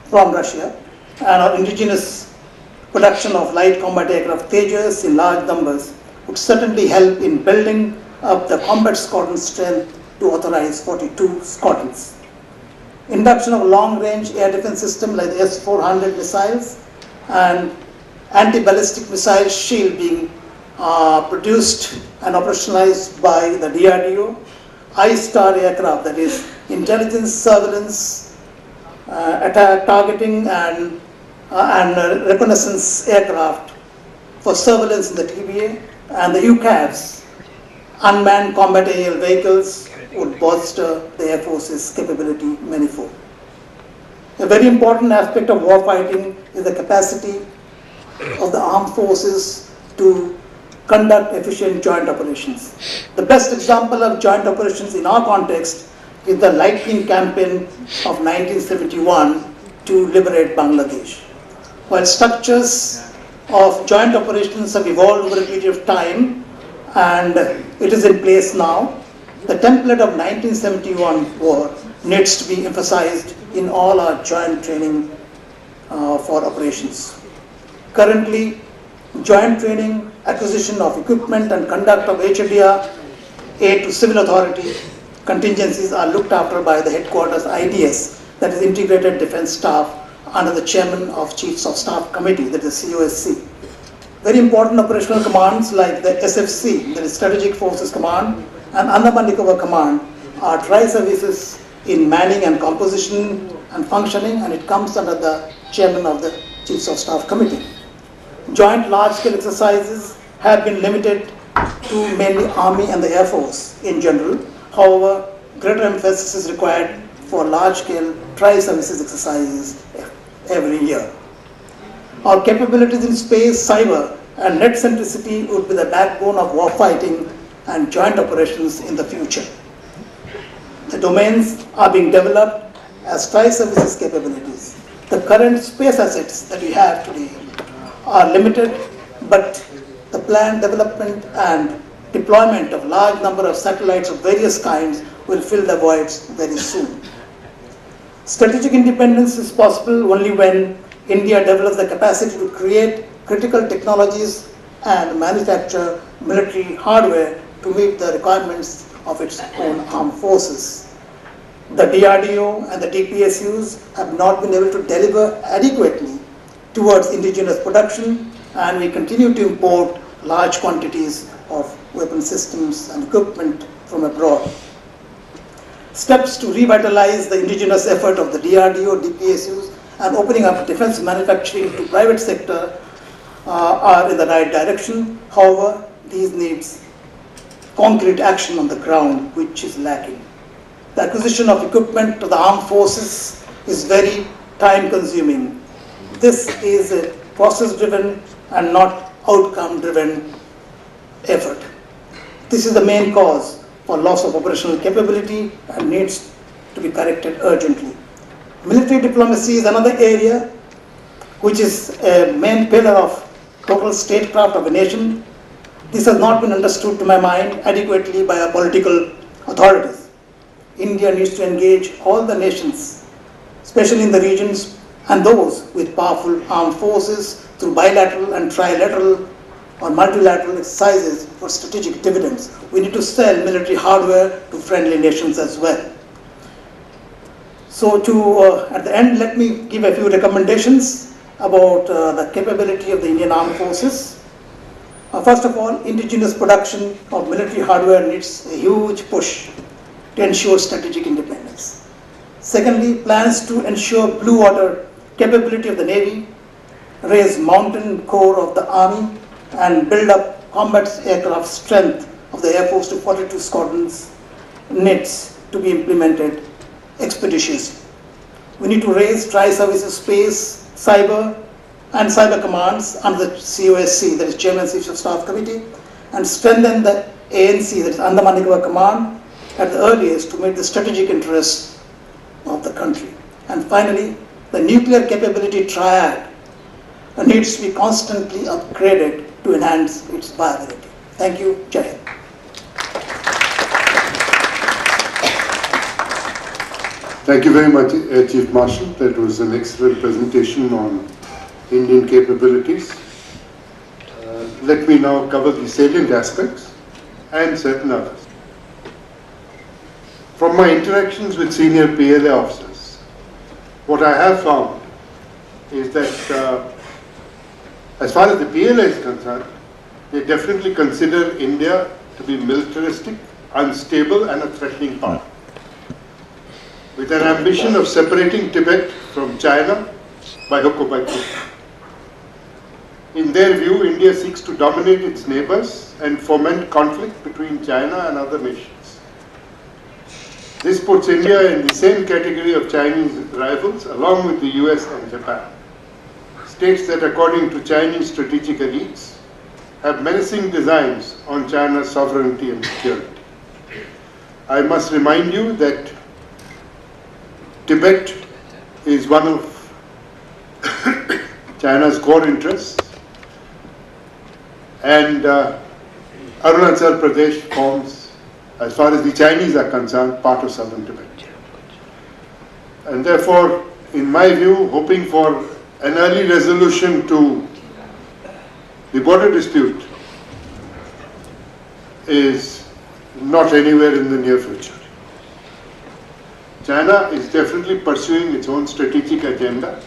[SPEAKER 4] from Russia, and our indigenous production of light combat aircraft Tejas in large numbers would certainly help in building up the combat squadron strength to authorize 42 squadrons. Induction of long-range air defense system like the S-400 missiles and anti-ballistic missile shield being produced and operationalized by the DRDO, I-STAR aircraft, that is intelligence, surveillance, attack, targeting and reconnaissance aircraft for surveillance in the TBA, and the UCAVs, unmanned combat aerial vehicles, would bolster the Air Force's capability manifold. A very important aspect of warfighting is the capacity of the armed forces to conduct efficient joint operations. The best example of joint operations in our context is the Lightning Campaign of 1971 to liberate Bangladesh. While structures of joint operations have evolved over a period of time and it is in place now, the template of 1971 war needs to be emphasized in all our joint training for operations. Currently, joint training, acquisition of equipment and conduct of HDR, aid to civil authority contingencies are looked after by the headquarters IDS, that is Integrated Defense Staff, under the chairman of Chiefs of Staff Committee, that is COSC. Very important operational commands like the SFC, that is Strategic Forces Command, and Andaman Nicobar Command are tri-services in manning and composition and functioning, and it comes under the chairman of the Chiefs of Staff Committee. Joint large-scale exercises have been limited to mainly Army and the Air Force in general. However, greater emphasis is required for large-scale tri-services exercises every year. Our capabilities in space, cyber, and net centricity would be the backbone of warfighting and joint operations in the future. The domains are being developed as tri-services capabilities. The current space assets that we have today are limited, but the planned development and deployment of large number of satellites of various kinds will fill the voids very soon. Strategic independence is possible only when India develops the capacity to create critical technologies and manufacture military hardware to meet the requirements of its own armed forces. The DRDO and the DPSUs have not been able to deliver adequately towards indigenous production, and we continue to import large quantities of weapon systems and equipment from abroad. Steps to revitalize the indigenous effort of the DRDO, DPSUs, and opening up defense manufacturing to private sector are in the right direction. However, these needs concrete action on the ground, which is lacking. The acquisition of equipment to the armed forces is very time-consuming. This is a process-driven and not outcome-driven effort. This is the main cause for loss of operational capability and needs to be corrected urgently. Military diplomacy is another area which is a main pillar of total statecraft of a nation. This has not been understood, to my mind, adequately by our political authorities. India needs to engage all the nations, especially in the regions, and those with powerful armed forces through bilateral and trilateral or multilateral exercises for strategic dividends. We need to sell military hardware to friendly nations as well. So at the end, let me give a few recommendations about the capability of the Indian Armed Forces. First of all, indigenous production of military hardware needs a huge push to ensure strategic independence. Secondly, plans to ensure blue water capability of the Navy, raise mountain core of the Army, and build up combat aircraft strength of the Air Force to 42 squadrons needs to be implemented expeditiously. We need to raise tri-services space, cyber, and cyber commands under the COSC, that is Chairman Chiefs of Staff Committee, and strengthen the ANC, that is Andaman Nicobar Command, at the earliest to meet the strategic interests of the country. And finally, the nuclear capability triad needs to be constantly upgraded to enhance its viability. Thank you. Jai Hind.
[SPEAKER 2] Thank you very much, Chief Marshal. That was an excellent presentation on Indian capabilities. Let me now cover the salient aspects and certain others. From my interactions with senior PLA officers, what I have found is that as far as the PLA is concerned, they definitely consider India to be militaristic, unstable and a threatening power, with an ambition of separating Tibet from China by hook or by crook. In their view, India seeks to dominate its neighbors and foment conflict between China and other nations. This puts India in the same category of Chinese rivals along with the US and Japan, states that according to Chinese strategic elites have menacing designs on China's sovereignty and security. I must remind you that Tibet is one of China's core interests, and Arunachal Pradesh forms, as far as the Chinese are concerned, part of southern Tibet. And therefore, in my view, hoping for an early resolution to the border dispute is not anywhere in the near future. China is definitely pursuing its own strategic agenda.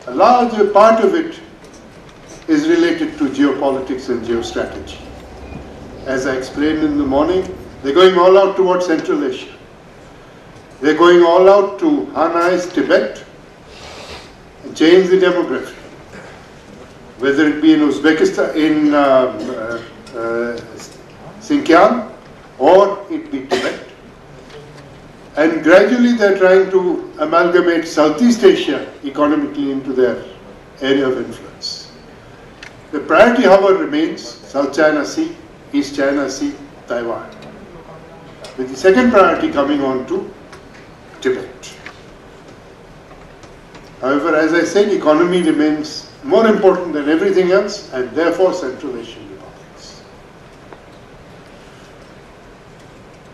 [SPEAKER 2] A large part of it is related to geopolitics and geostrategy. As I explained in the morning, they're going all out towards Central Asia. They're going all out to Hanai's Tibet and change the demography. Whether it be in Uzbekistan, in Xinjiang, or it be Tibet. And gradually they're trying to amalgamate Southeast Asia economically into their area of influence. The priority, however, remains South China Sea, East China Sea, Taiwan, with the second priority coming on to Tibet. However, as I said, economy remains more important than everything else, and therefore Central Asian republics.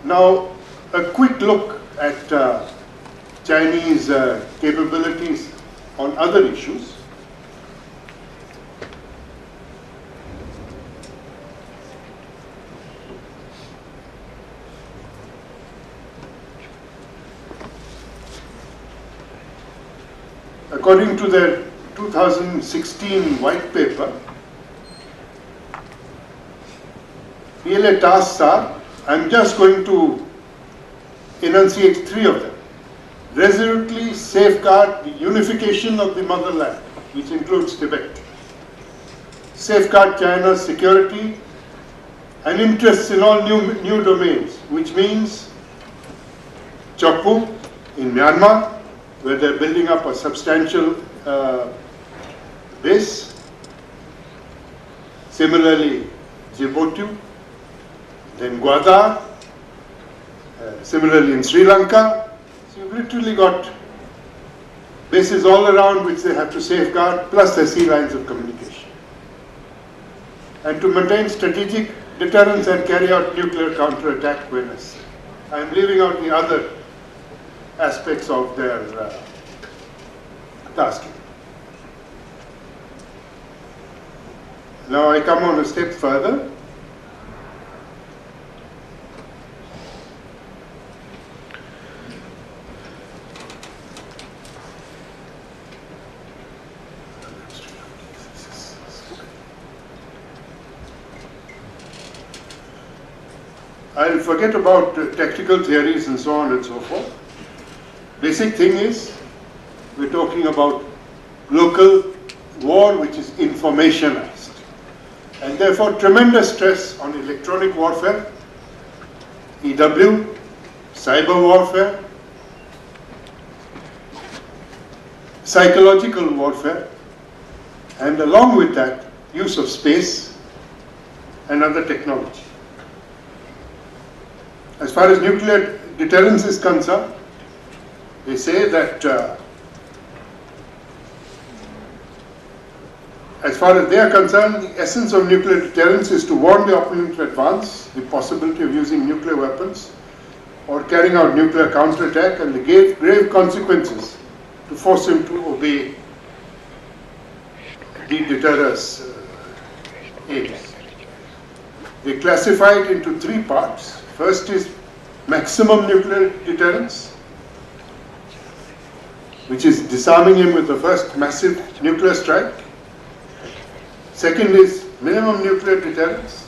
[SPEAKER 2] Now, a quick look at Chinese capabilities on other issues. According to their 2016 white paper, PLA tasks are, I'm just going to enunciate three of them. Resolutely safeguard the unification of the motherland, which includes Tibet. Safeguard China's security and interests in all new domains, which means Chokpu in Myanmar, where they're building up a substantial base. Similarly, Djibouti, then Gwadar, similarly in Sri Lanka. So you've literally got bases all around which they have to safeguard, plus their sea lines of communication. And to maintain strategic deterrence and carry out nuclear counterattack when necessary. I'm leaving out the other aspects of their tasking. Now I come on a step further. I'll forget about tactical theories and so on and so forth. Basic thing is, we're talking about local war which is informationized, and therefore tremendous stress on electronic warfare, EW, cyber warfare, psychological warfare, and along with that, use of space and other technology. As far as nuclear deterrence is concerned, they say that as far as they are concerned, the essence of nuclear deterrence is to warn the opponent in advance the possibility of using nuclear weapons or carrying out nuclear counterattack and the grave consequences to force him to obey the deterrence aims. They classify it into three parts. First is maximum nuclear deterrence, which is disarming him with the first massive nuclear strike. Second is minimum nuclear deterrence,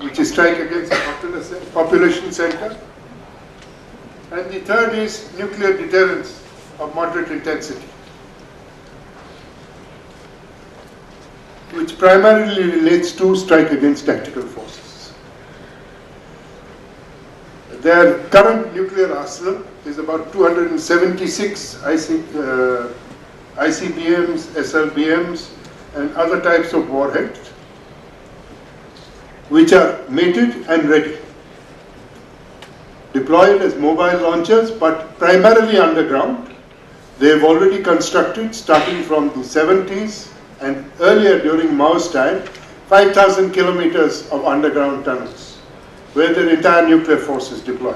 [SPEAKER 2] which is strike against a population center. And the third is nuclear deterrence of moderate intensity, which primarily relates to strike against tactical forces. Their current nuclear arsenal is about 276 ICBMs, SLBMs, and other types of warheads, which are mated and ready, deployed as mobile launchers, but primarily underground. They have already constructed, starting from the 70s and earlier during Mao's time, 5,000 kilometers of underground tunnels, where their entire nuclear force is deployed,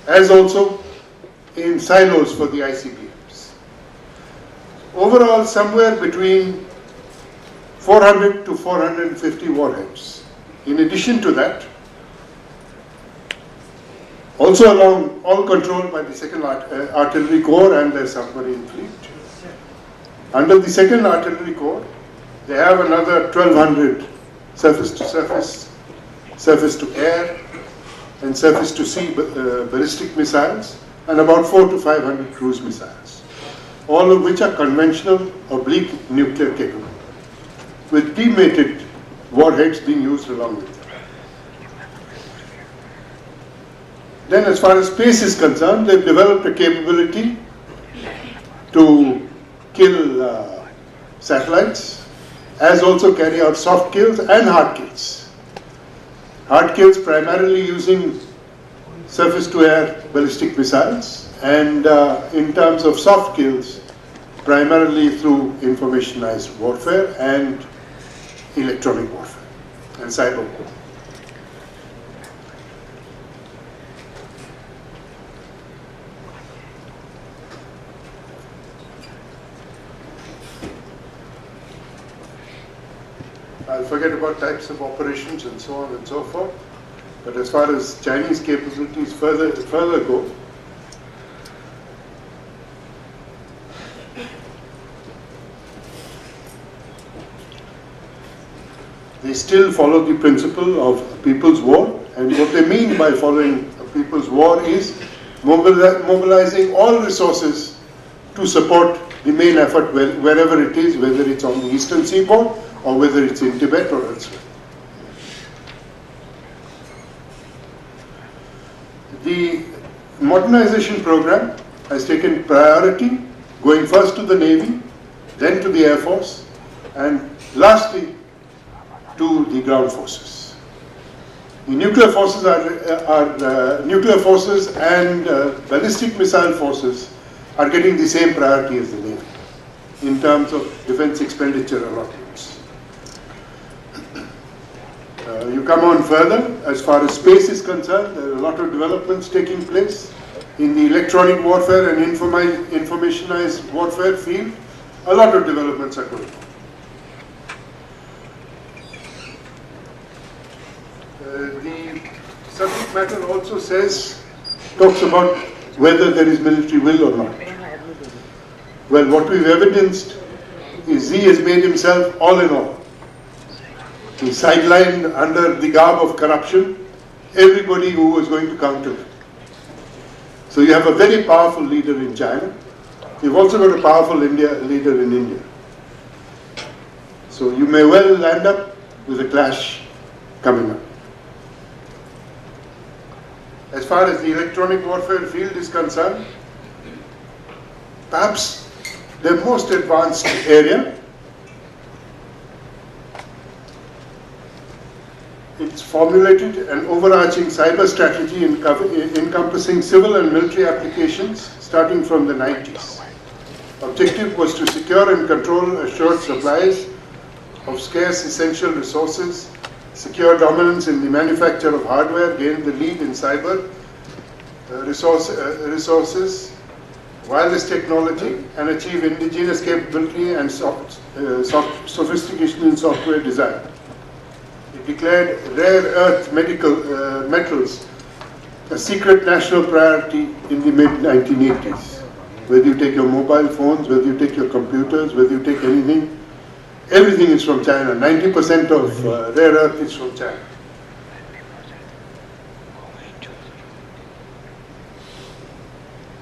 [SPEAKER 2] as also in silos for the ICBMs. Overall, somewhere between 400 to 450 warheads. In addition to that, also along, all controlled by the 2nd Artillery Corps and their submarine fleet. Under the 2nd Artillery Corps, they have another 1,200 surface-to-surface, surface-to-air, and surface-to-sea ballistic missiles, and about 400 to 500 cruise missiles, all of which are conventional oblique nuclear capable, with demated warheads being used along with them. Then, as far as space is concerned, they've developed a capability to kill satellites, as also carry out soft kills and hard kills. Hard kills primarily using surface-to-air ballistic missiles, and in terms of soft kills, primarily through informationized warfare and electronic warfare and cyber warfare. I'll forget about types of operations and so on and so forth, but as far as Chinese capabilities further go, they still follow the principle of a people's war, and what they mean by following a people's war is mobilizing all resources to support the main effort wherever it is, whether it's on the eastern seaboard or whether it's in Tibet or elsewhere. The modernization program has taken priority, going first to the Navy, then to the Air Force, and lastly to the ground forces. The nuclear forces nuclear forces and ballistic missile forces are getting the same priority as the Navy in terms of defense expenditure allotments. You come on further, as far as space is concerned, there are a lot of developments taking place in the electronic warfare and informationized warfare field. A lot of developments are going on. The subject matter also talks about whether there is military will or not. Well, what we've evidenced is he has made himself all in all. He sidelined under the garb of corruption everybody who was going to counter him. So you have a very powerful leader in China. You've also got a powerful leader in India. So you may well land up with a clash coming up. As far as the electronic warfare field is concerned, perhaps the most advanced area. It's formulated an overarching cyber strategy encompassing civil and military applications starting from the 90s. Objective was to secure and control assured supplies of scarce essential resources, secure dominance in the manufacture of hardware, gain the lead in cyber resources, wireless technology, and achieve indigenous capability and sophistication in software design. It declared rare earth metals a secret national priority in the mid-1980s. Whether you take your mobile phones, whether you take your computers, whether you take anything, everything is from China. 90% of rare earth is from China.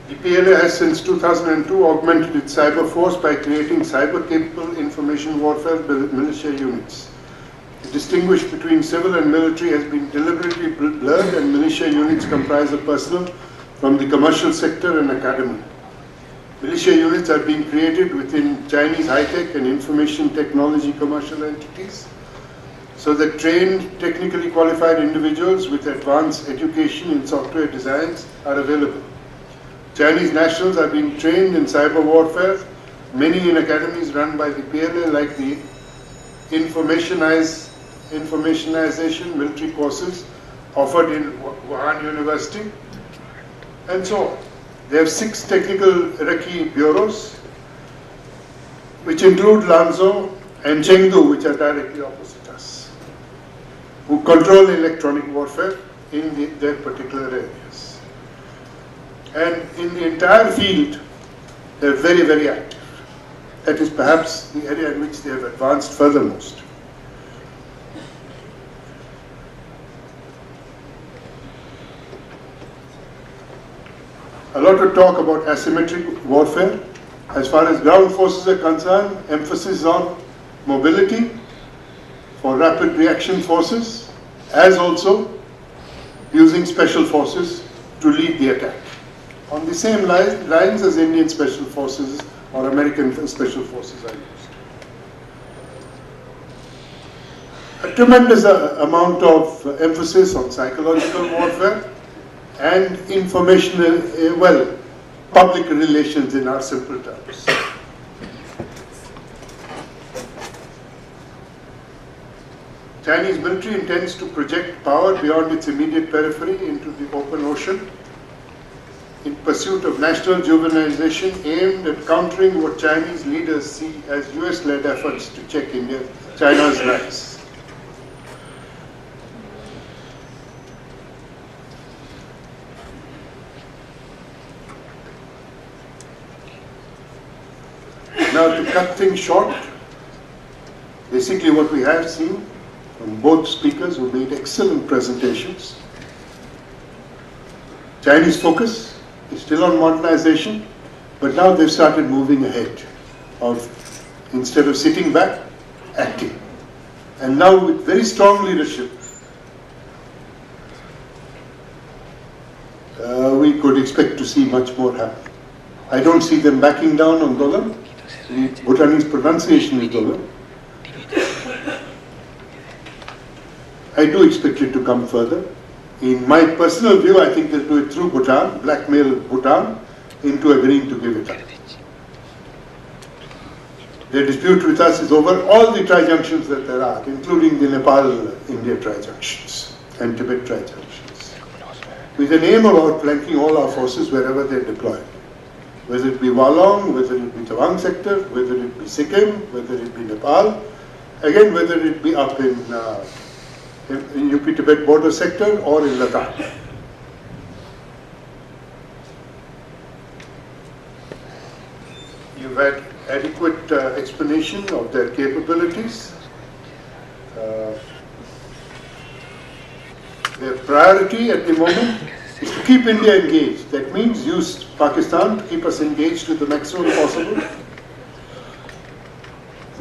[SPEAKER 2] The PLA has since 2002 augmented its cyber force by creating cyber-capable information warfare militia units. The distinguish between civil and military has been deliberately blurred, and militia units comprise of personnel from the commercial sector and academy. Militia units are being created within Chinese high-tech and information technology commercial entities, so that trained, technically qualified individuals with advanced education in software designs are available. Chinese nationals are being trained in cyber warfare, many in academies run by the PLA, like the informationization military courses offered in Wuhan University, and so on. They have 6 technical recce bureaus, which include Lanzhou and Chengdu, which are directly opposite us, who control electronic warfare in their particular areas. And in the entire field, they're very, very active. That is perhaps the area in which they have advanced furthermost. A lot of talk about asymmetric warfare. As far as ground forces are concerned, emphasis on mobility for rapid reaction forces, as also using special forces to lead the attack, on the same lines as Indian special forces or American special forces are used. A tremendous amount of emphasis on psychological warfare and informational, public relations in our simple terms. Chinese military intends to project power beyond its immediate periphery into the open ocean in pursuit of national juvenilization aimed at countering what Chinese leaders see as US-led efforts to check China's rise. Now, to cut things short, basically what we have seen from both speakers who made excellent presentations, Chinese focus is still on modernization, but now they've started moving ahead instead of sitting back, acting. And now with very strong leadership, we could expect to see much more happen. I don't see them backing down on Dolan. The Bhutanese pronunciation is Dolan. I do expect it to come further. In my personal view, I think they'll do it through Bhutan, blackmail Bhutan into agreeing to give it up. Their dispute with us is over all the trijunctions that there are, including the Nepal-India trijunctions and Tibet trijunctions, with an aim of outflanking all our forces wherever they're deployed. Whether it be Walong, whether it be Tawang sector, whether it be Sikkim, whether it be Nepal, again whether it be up in UP-Tibet border sector or in Ladakh. You've had adequate explanation of their capabilities. Their priority at the moment is to keep India engaged. That means use Pakistan to keep us engaged to the maximum possible.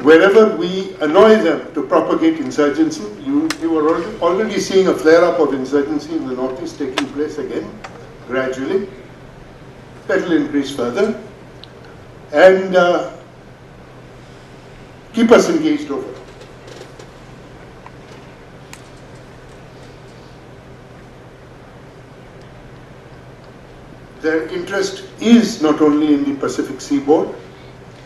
[SPEAKER 2] Wherever we annoy them to propagate insurgency, you are already seeing a flare-up of insurgency in the northeast taking place again, gradually. That will increase further. And keep us engaged overall. Their interest is not only in the Pacific seaboard,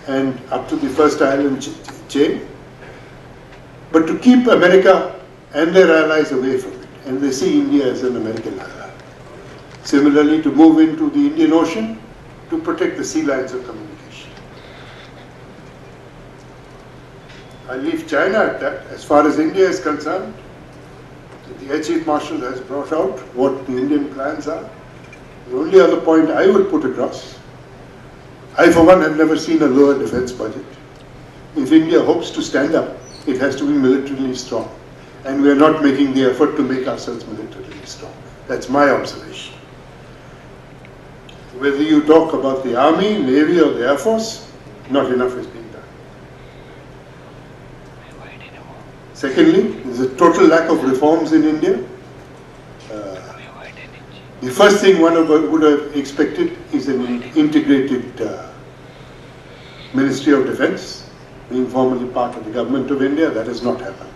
[SPEAKER 2] and up to the first island chain, but to keep America and their allies away from it, and they see India as an American ally. Similarly, to move into the Indian Ocean to protect the sea lines of communication. I leave China at that. As far as India is concerned, the Air Chief Marshal has brought out what the Indian plans are. The only other point I would put across, I for one have never seen a lower defense budget. If India hopes to stand up, it has to be militarily strong. And we are not making the effort to make ourselves militarily strong. That's my observation. Whether you talk about the Army, Navy or the Air Force, not enough is being done. Secondly, there's a total lack of reforms in India. The first thing one would have expected is an integrated Ministry of Defence, being formally part of the government of India. That has not happened.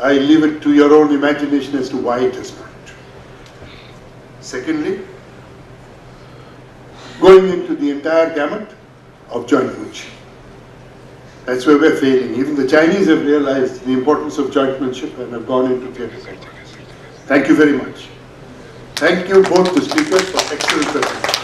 [SPEAKER 2] I leave it to your own imagination as to why it has not. Secondly, going into the entire gamut of jointmanship. That's where we're failing. Even the Chinese have realized the importance of jointmanship and have gone into theatre. Thank you very much. Thank you both the speakers for excellent presentations.